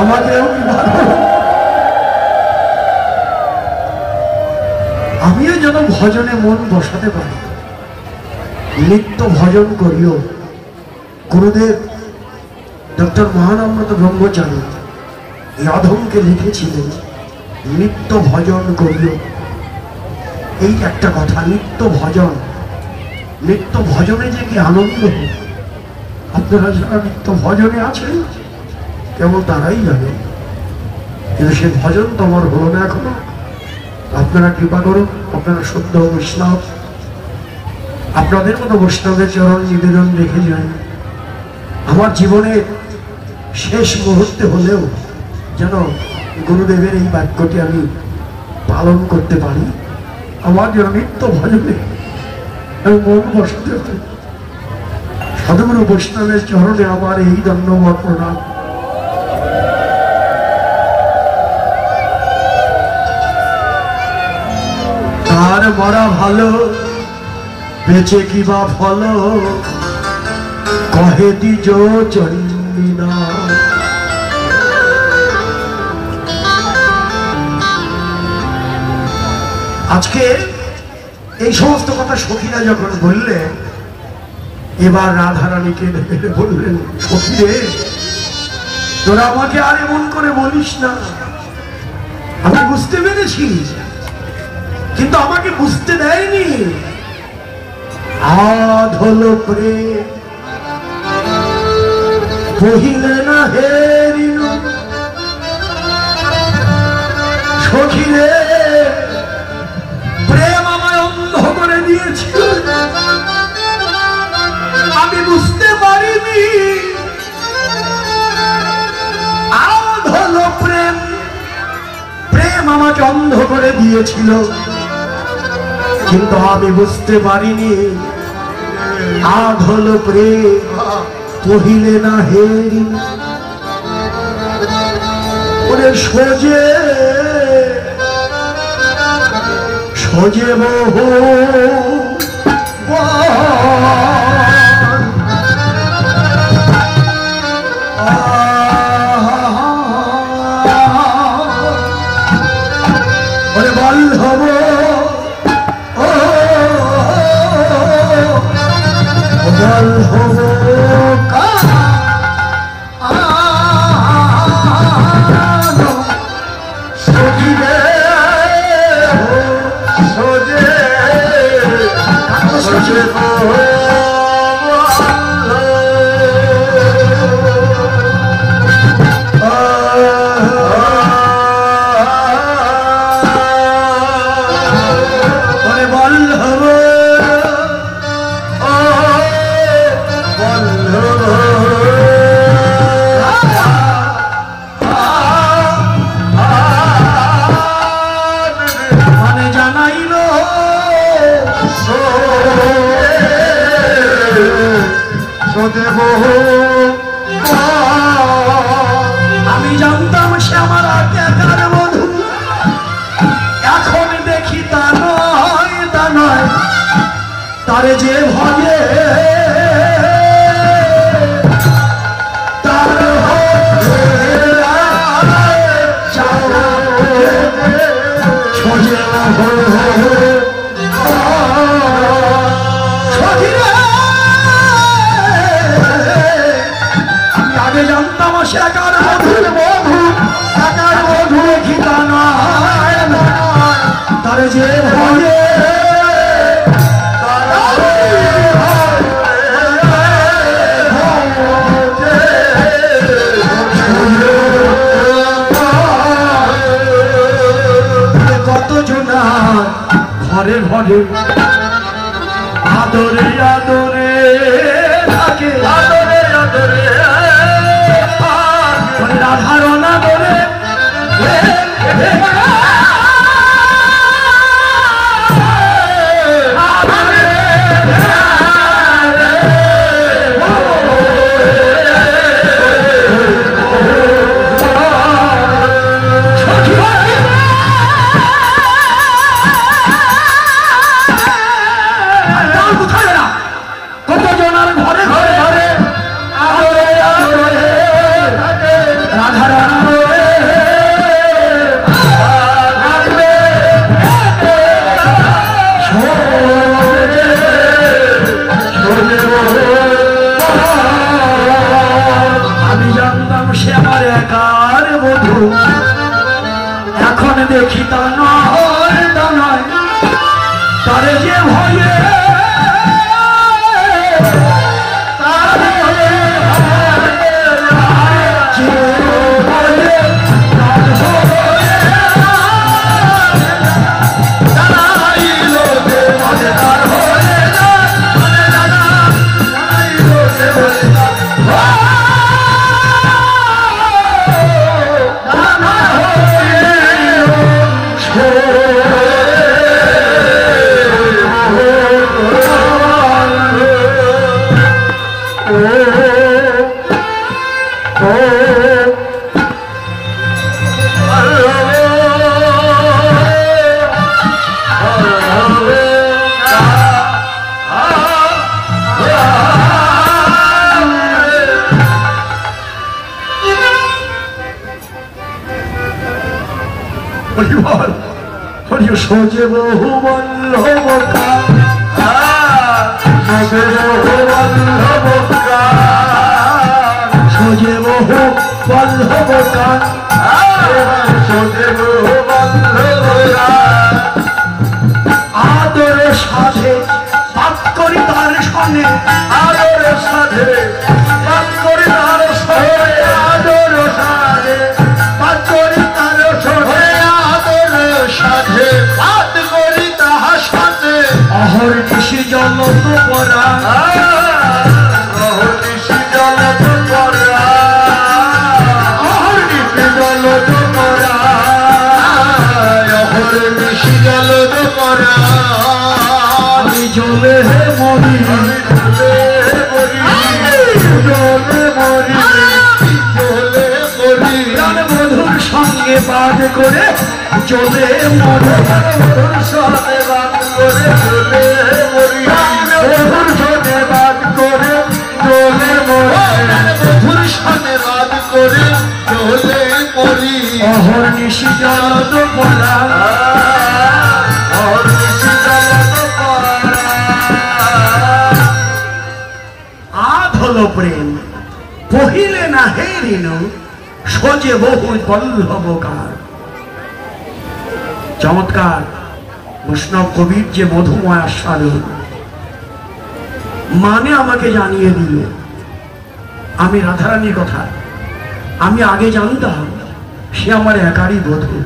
আমাদেরও আমিও যেন ভজনে মন বসাতে পারি, নিত্য ভজন করিও। গুরুদেব ডক্টর মহানন্দ ব্রহ্মচারী যাদবকে লিখেছিলেন, নিত্য ভজন করিও। এই একটা কথা, নিত্য ভজন। নিত্য ভজনে যে কি আনন্দ, আপনারা যারা নিত্য ভজনে আছেন কেবল তারাই জানেন। কিন্তু সে ভজন তো আমার হলো না এখনো। আপনারা কৃপা করুন, আপনারা শুদ্ধ বৈষ্ণব, আপনাদের মতো বৈষ্ণবের চরণ নিবেদন রেখে যান। আমার জীবনের শেষ মুহূর্তে হলেও যেন গুরুদেবের এই বাক্যটি আমি পালন করতে পারি। আমার যেন নিত্য ভজনে আমি মন বসাতে পারি। সাধুগুরু বৈষ্ণবের চরণে আমার এই ধন্যবাদ প্রণাম। তার মরা ভালো, বেঁচে কিবা ফল, কহে দ্বিজ চন্দিনা। আজকে এই সমস্ত কথা সখীরা যখন বললেন, এবার রাধারানীকে বললেন, সখীরে তোরা আমাকে আর এমন করে বলিস না, আমি বুঝতে পেরেছি, কিন্তু আমাকে বুঝতে দেয়নি। আধল প্রেম কহিলে না হেরিল, সখীরে প্রেম আমায় অন্ধ করে দিয়েছিল, আমি বুঝতে পারিনি। আধল প্রেম, প্রেম আমাকে অন্ধ করে দিয়েছিল, কিন্তু আমি বুঝতে পারিনি। আধল প্রেম কহিলে না হেরি, ওরে সোজে সোজে বহু ওরে বল্লভ আমি জানতাম সে আমার আজ্ঞাকার বধূ, এখন দেখি তা নয়, তা নয়। তারে যে ভজে তার আগে জানতাম সে একার মধুর বধূ, একার মধু খিতা নয়, তারে যে ভজে কত জনা ঘরে ঘরে আদরে আদরে থাকে, আদরে আদরে রাধা দেখি তা নয় তা নয়, তারে যে ভয়ে সোজে বহু বল্লভ সোজে বহু বল্লভ আদরে সাধে বাদ করি তার সঙ্গে, আদরে সাধে বাদ করি তার সঙ্গে, আদর সাধে বাদ করি তার সঙ্গে, আদর সাধে বাদ করি তাহার সাথে অহর নিশি জল তো পরা, অহর নিশি জল তো পরা, অহর নিশি জল তো পরা, অহর নিশি জল তো পরা, আমি জলে হে মরি, জলে মরি, জলে মরি, মধুর সঙ্গে বাদ করে চলে মরি, মধুর সঙ্গে বাদ করে চলে মরি, মধুর সঙ্গে বাদ করে চলে মরি, মধুর সঙ্গে বাদ করে চলে মরি, অহর নিশি জল তো পড়া, অহর নিশি জল তো পড়া। আধ হলো প্রেম পহিলে না হে রেণু, সোজে বহু বল্লভকার। চমৎকার বৈষ্ণব কবির যে মধুময় আস্বাদন মানে আমাকে জানিয়ে দিল। আমি রাধারানীর কথা আমি আগে জানতাম সে আমার একারই বধূ,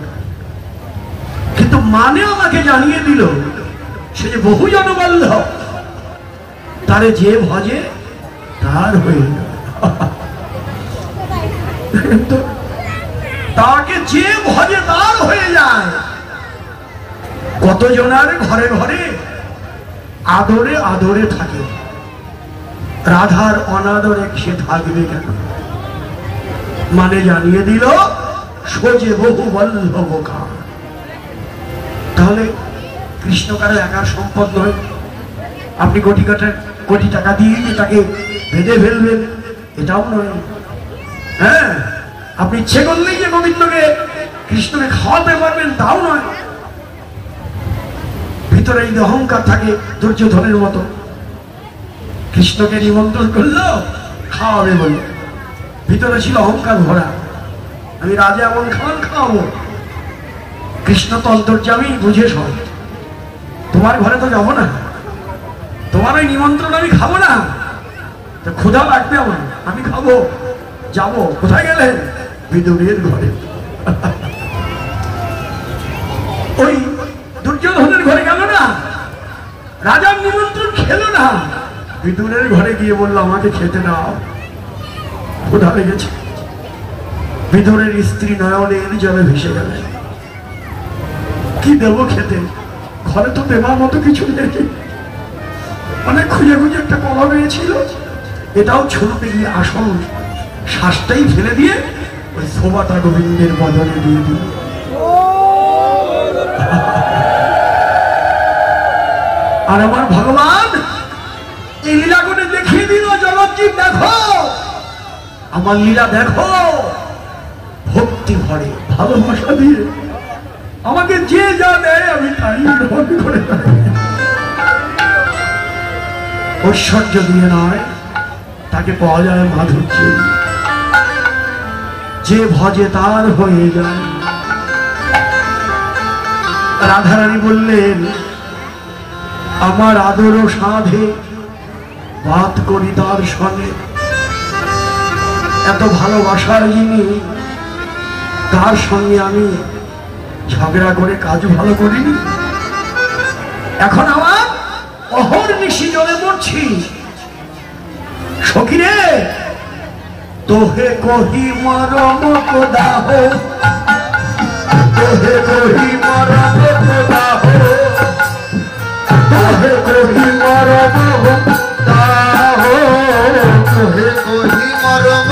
কিন্তু মানে আমাকে জানিয়ে দিল সে যে বহু জনবল্লভ, তারে যে ভজে তার হয়ে তাকে যে ভজে তার হয়ে যায়। কতজনার ঘরে ঘরে আদরে আদরে থাকে, রাধার অনাদরে সে থাকবে কেন? মানে জানিয়ে দিল সোজে বহু বল্লভকার। তাহলে কৃষ্ণ কারো একার সম্পদ নয়, আপনি কোটি টাকা দিয়ে তাকে বেঁধে ফেলবেন এটাও নয়। হ্যাঁ, আপনি ইচ্ছে করলেই যে গোবিন্দকে কৃষ্ণকে খাওয়াতে পারবেন তাও নয়। ভিতরে যদি অহংকার থাকে দুর্যোধনের মতো, কৃষ্ণকে নিমন্ত্রণ করলো খাওয়াবে বলে, ভিতরে ছিল অহংকার ভরা, আমি রাজা এমন খাওয়ান খাওয়াবো। কৃষ্ণ তো অন্তর্যামী, বুঝে সব, তোমার ঘরে তো যাবো না, তোমার ওই নিমন্ত্রণ আমি খাবো না, তো ক্ষুধা লাগবে আমার, আমি খাবো, যাবো। কোথায় গেলেন? বিদুরের ঘরে। ওই দুর্যোধনের ঘরে গেল না, রাজার নিমন্ত্রণ খেলো না, বিদুরের ঘরে গিয়ে বললো আমাকে খেতে দাও, ক্ষুধা লেগেছে। বিদুরের স্ত্রী নয়নের জলে ভেসে গেলেন, কি দেবো খেতে? ঘরে তো দেবার মতো কিছু নেই। অনেক খুঁজে খুঁজে একটা কলা পেয়েছিল, এটাও ছুঁড়তে গিয়ে আসল শ্বাসটাই ফেলে দিয়ে ওই শোভাটা গোবিন্দের বদলে দিয়ে দিল। আর আমার ভগবান এই লীলা করে দেখিয়ে দিল, জগৎজীব দেখো আমার লীলা দেখো, ভক্তি ভরে ভালোবাসা দিয়ে আমাকে যে যা দেয় আমি তাই গ্রহণ করে থাকি। ঐশ্বর্য দিয়ে নয়, তাকে পাওয়া যায় মাধুর্য। যে ভজে তার হয়ে যায়, রাধারানী বললেন, আমার আদর সাধে বাত করি তার সঙ্গে। এত ভালোবাসার যিনি, তার সঙ্গে আমি ঝগড়া করে কাজ ভালো করিনি। এখন আমার অহর্নিশি জলে মরছি। সখী রে, তোহে কহি মরম দাহ, তোহে কহি মরম দাহ, তোহে কহি মরম দাহ, তোহে কহি মরম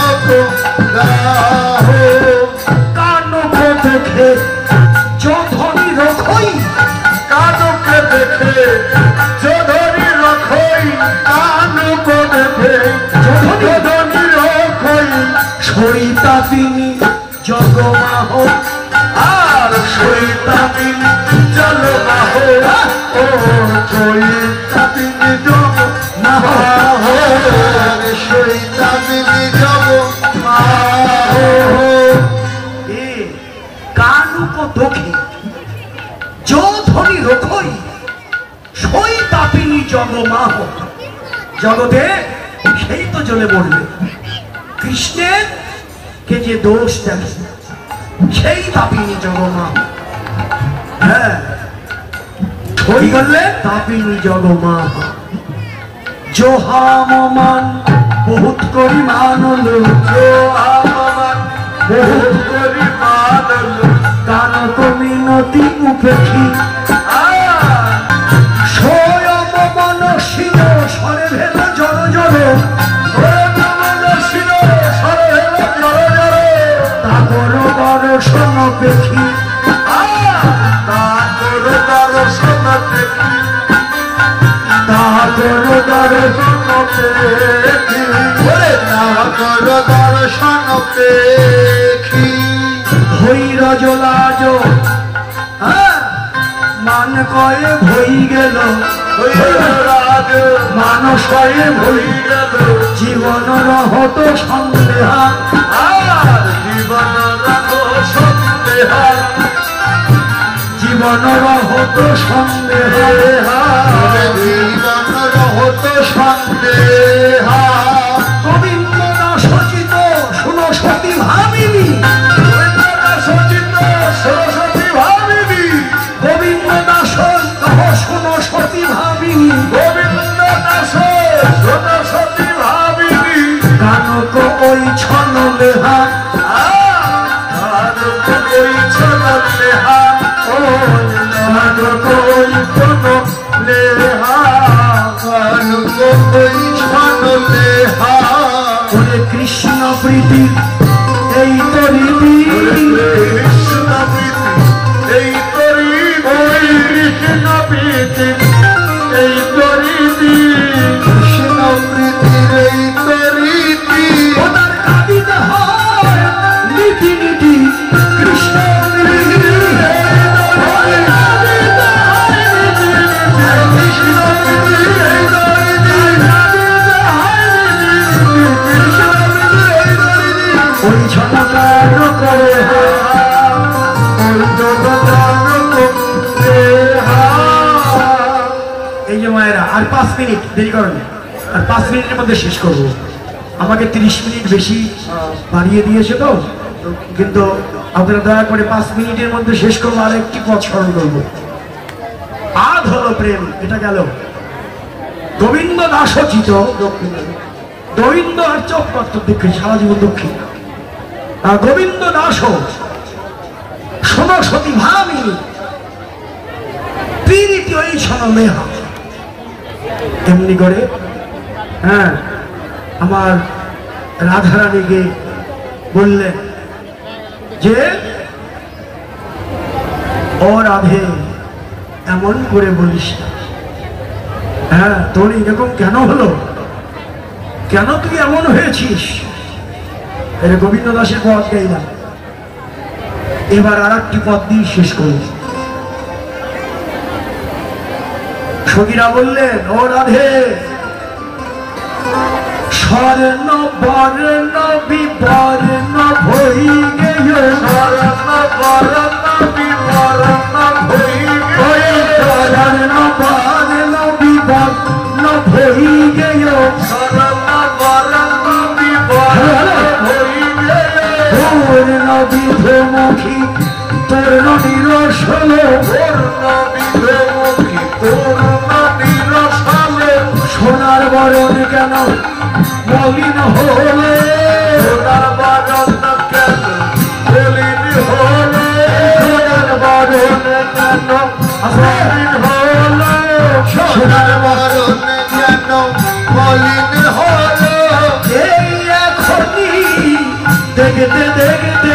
দাহ। কানকে দেখে যোধনী রখই, কানকে দেখে যোধনী রখই, কানকে দেখে যোধনী রখই। সরিতা তিনি জগমাহ, আর সইতা তিনি জলবাহ, ও সইতা তিনি জগমাহ, সইতা তিনি জগমাহ। এ কানুক দোখে যোধনী রখই, সইতাপিনী জগমাহ। জগতে সেই তো জ্বলে মরবে। কৃষ্ণের কে যে দোষ দেখে, সেই তাপিনী জগমা। হ্যাঁ, ছই করলে তাপিনী জগমা। জোহামান বহুত করি মানল, জোহামান বহুত করি মানল, কানক মিনতি উপেক্ষী। স্বয়ং মনসিন স্বরে ভেদ জর জর, তাগর দর্শন পেখি, তাগর দর্শন দেখি, তাগর দর্শন দেখি, তাগর দর্শন দেখি। ধৈর্য লাজ মান কয়ে ভই গেল, রাজ মানস কয়ে ভই গেল, জীবন রহত সন্দেহা। আর জীবন রাখো সন্দেহা, জীবন রহত সন্দেহা, জীবন রহত সন্দেহা। গোবিন্দ দাস সচিত শুনো সতী ভাবিনি, সচিত সরস্বতী ভাবিনি, গোবিন্দ দাস কহ শুনো সতী ভাবিনি। গোবিন্দ দাস সরস্বতী ভাবিনি, কানক ওই ছন লেহা, কানক ওই ছন লেহা, ও কানক ওই ছন লেহা, কানক ওই ছন লেহা। ওরে কৃষ্ণ প্রীতি এই তো রীতি, কৃষ্ণ প্রীতি এই তরি, ওই কৃষ্ণ প্রীতি এই তরিতি, কৃষ্ণ প্রীতির এই তরিতি। ওনার কাঁদিতে হয় নীতি নীতি, কৃষ্ণ নীতি। কৃষ্ণ প্রীতির এই তরিতি, ওই ছনকার করে এই যে মায়েরা আর 5 মিনিট দেরি করেন, আর 5 মিনিটের মধ্যে শেষ করব। আমাকে 30 মিনিট বেশি বাড়িয়ে দিয়েছে তো, কিন্তু আপনারা দয়া করে 5 মিনিটের মধ্যে শেষ করবো। আর একটি পথ স্মরণ করবো। আধ হলো প্রেম, এটা গেল। গোবিন্দ দাসচিত দক্ষিণ, গোবিন্দ আর চক্রাত্ম দক্ষিণ, সারা জীবন দক্ষিণ। গোবিন্দ দাস শোনো সতী ভামিনী, পীড়িত ওই শোনো মেহা। এমনি করে হ্যাঁ আমার রাধারানীকে বললেন যে, ও রাধে এমন করে বলিস না। হ্যাঁ, তোর এরকম কেন হলো, কেন তুই এমন হয়েছিস? এটা গোবিন্দ দাসের পথ গাইলাম। এবার আর একটি পথ দিয়ে শেষ করব। সখীরা বললেন, ও রাধে স্বর্ণ বর্ণ বিবর্ণ ভই গেল, স্বর্ণ বর্ণ বিবর্ণ ভই শোনো পূর্ণবিধমুখী তরুণ নিরসালে সোনার বরণ কেন মলিন হলে সোনার বারণ কেন মলিন হলে সোনার বরণ কেন মলিন হলে সোনার বারণ কেন মলিন হলে এই এখনই দেখতে দেখতে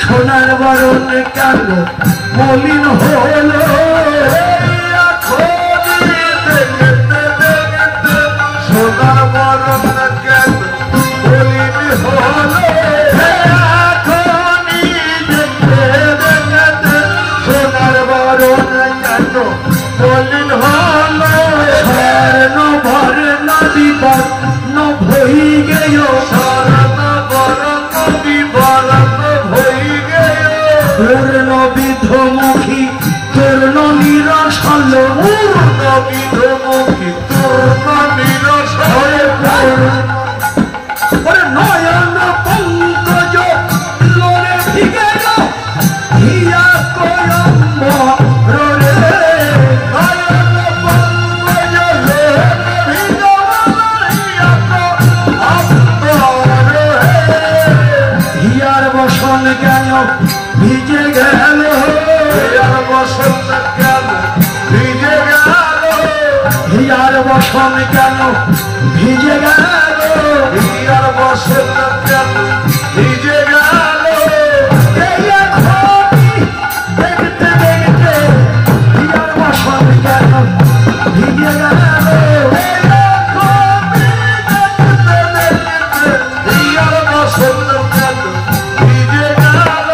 সোনার বরণ কেন মলিন হলো সোনার বরণ কেন মলিন হলে সোনার বরণ কেন মলিন হলে স্বর্ণ বর্ণ বিবর্ণ ভই গেল স্বর্ণ বরণ বিবরণ হই গেল পূর্ণ বিধমুখী পূর্ণ নিরসল পূর্ণবিধমুখী তরুণ নিরসালে ওরে নয়ন পঙ্কজ লোরে ভিগে হিয়া কয়ম্ব রে নয়ন পঙ্কজ লোরে হিয়ার বসন কেন ভিজে গেল বসন্ত কেন ভিজে গেল হিয়ার বসন কেন ভিজে গেল হিয়ার বসন্ত কেন ভিজে গেল এই এখনই দেখতে দেখতে হিয়ার বসন কেন ভিজে গেল হিয়ার বসন্ত কেন ভিজে গেল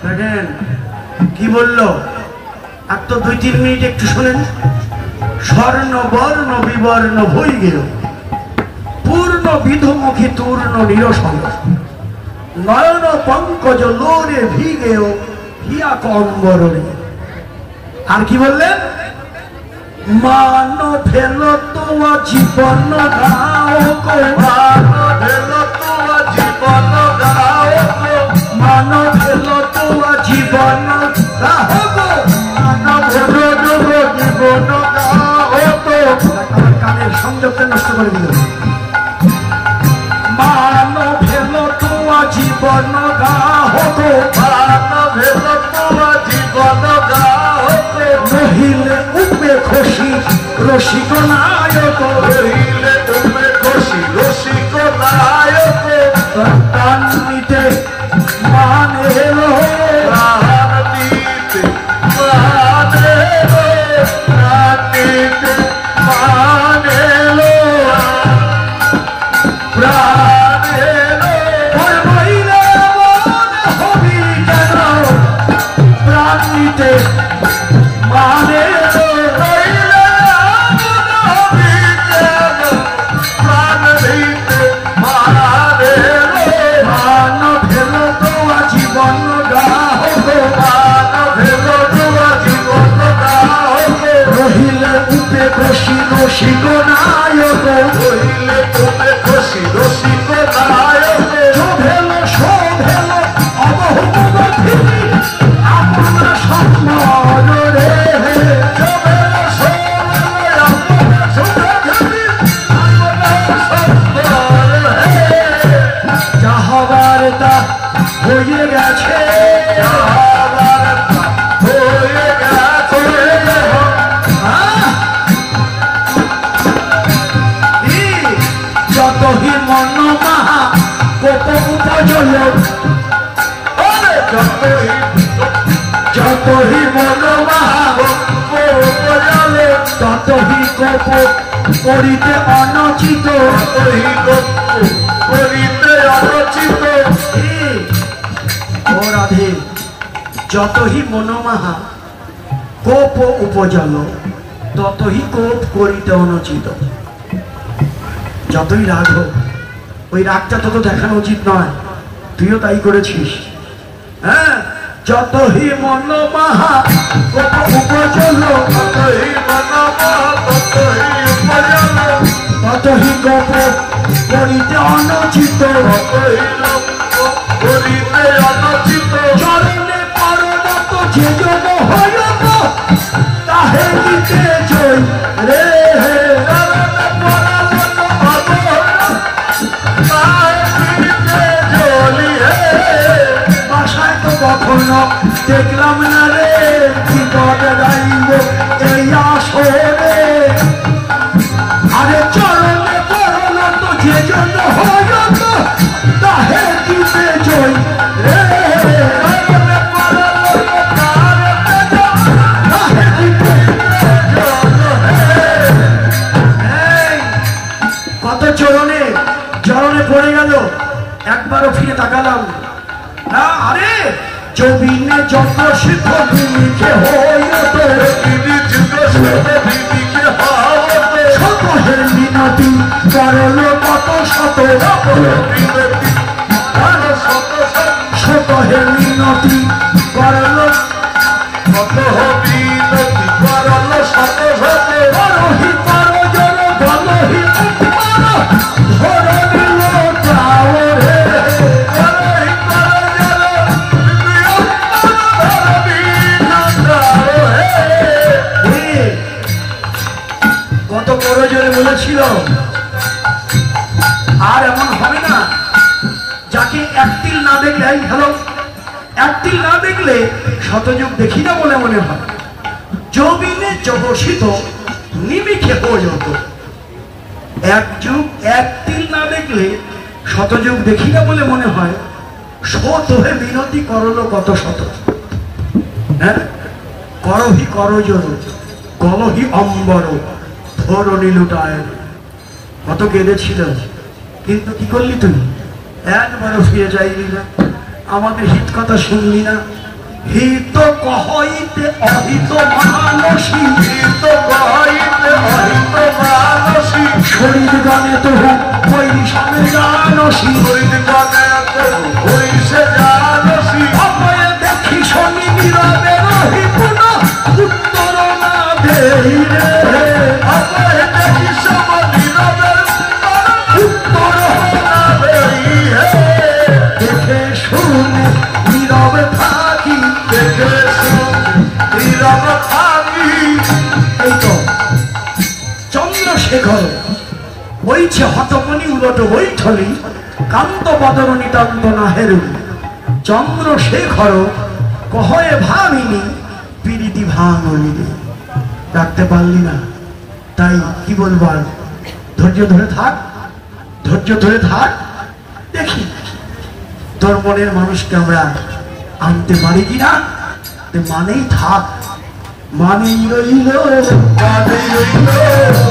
দেখেন কি বললো আর তো 2-3 মিনিট একটু শোনেন স্বর্ণ বর্ণ বিবর্ণ ভই গেল পূর্ণ বিধমুখী তূর্ণ নিরসন নয়ন পঙ্কজ লোরে ভিগেও হিয়া কম্বরণে আর কি বললেন মান ফেল তোমা জীবন গাও গো ভেল তোমার জীবন গাও মান ফেল তোমা জীবন গাও গো জীবন গাও আমার কানের সংযোগটা নষ্ট করে দিল মান ফেল তোমা জীবন গাও গো ভেল তোমার জীবন গাও নহিলে উপে খুশি রসিক নায়ক রহিলে তুমি খুশি রসিক নায়ক প্রাণীতে মানে এলো প্রাণ দিতে মানে প্রাণ দিতে মানে প্রাণ ওর মহিলা মন হবি কেন প্রাণীতে মানে এলো মান ফেল তোমা জীবন গাও গো রহিলে উপে খুশি রসিক নায়ক শোভেল শোভেল অবহুত ফিরি আপনার স্বপ্ন রে যাহবার তা হয়ে গেছে যতহি মন মাহা কোপ উপজল যতহি মন মাহা ততহি কোপ করিতে অনুচিত ও রাধে যতহি মনোমাহা কোপ উপজল ততহি কোপ করিতে অনুচিত যতই রাগ হোক ওই রাগটা তত দেখানো উচিত নয় তুইও তাই করেছিস হ্যাঁ যতহি মনোমাহা কোপ উপজল ততহি কোপ করিতে অনুচিত চরণে পরনত এখনো দেখলাম না রে কি পদ গাইব এই আসরে আরে চরণে পড়ল তো যে জন্য হইত তাহে দিতে জয় রে চরণে পড়ল তো তারে তাহে দিতে জয়। কত চরণে চরণে পড়ে গেল, একবারও ফিরে তাকালাম না। আরে জমিনে যত সিদ্ধ ভূমিকে হইত শতহের মিনতি করল কত শত শতহের মিনতি করল কত মিনতি করল শত শত বলহি পর জন বলহি ধর দিল তাওরে কত বড় জোরে বলেছিল। আর এমন হবে না যাকে একটিল না দেখলে হ্যালো একটিল না দেখলে শতযুগ দেখি না বলে মনে হয়। জমিনে জবসিত নিমিখে হয়ে যেত, এক যুগ একটিল না দেখলে শতযুগ দেখি না বলে মনে হয়। শত হয়ে বিনতি করলো কত শত, হ্যাঁ করহি করজোর কলহি অম্বর ধরণী লুটায়। কত কেঁদেছিল, কিন্তু কি করলি তুই? একবারও ফিরে যাইলি না, আমাদের হিত কথা শুনলি না। হিত কহইতে অহিত মানসী, হিত কহইতে অহিত মানসী শরীর গানে তো হইরি সবে জানসী, শরীর গানে তো হইছে জানসী অপয়ে দেখি শনি নীরবে রহি পুন উত্তর না দেই রে অপয়ে দেখি সব নীরবে উত্তর না দেই হে। দেখে শুনে নীরবে থাকি, দেখে শুনে নীরবে থাকি। এই তো চন্দ্রশেখর বইছে হতমনি উলট বৈঠলি কান্ত বদন নিতান্ত না হেরু। চন্দ্রশেখর কহয়ে ভাবিনি পিরিতি ভাঙনি, রাখতে পারলি না, তাই কি বলবার? ধৈর্য ধরে থাক, ধৈর্য ধরে থাক, দেখি তোর মনের মানুষকে আমরা আনতে পারি কিনা। মানেই থাক, মানেই রইল, মানেই রইল,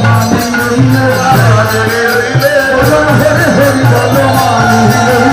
মানেই রইল, হরি হরি বল মানেই রইল।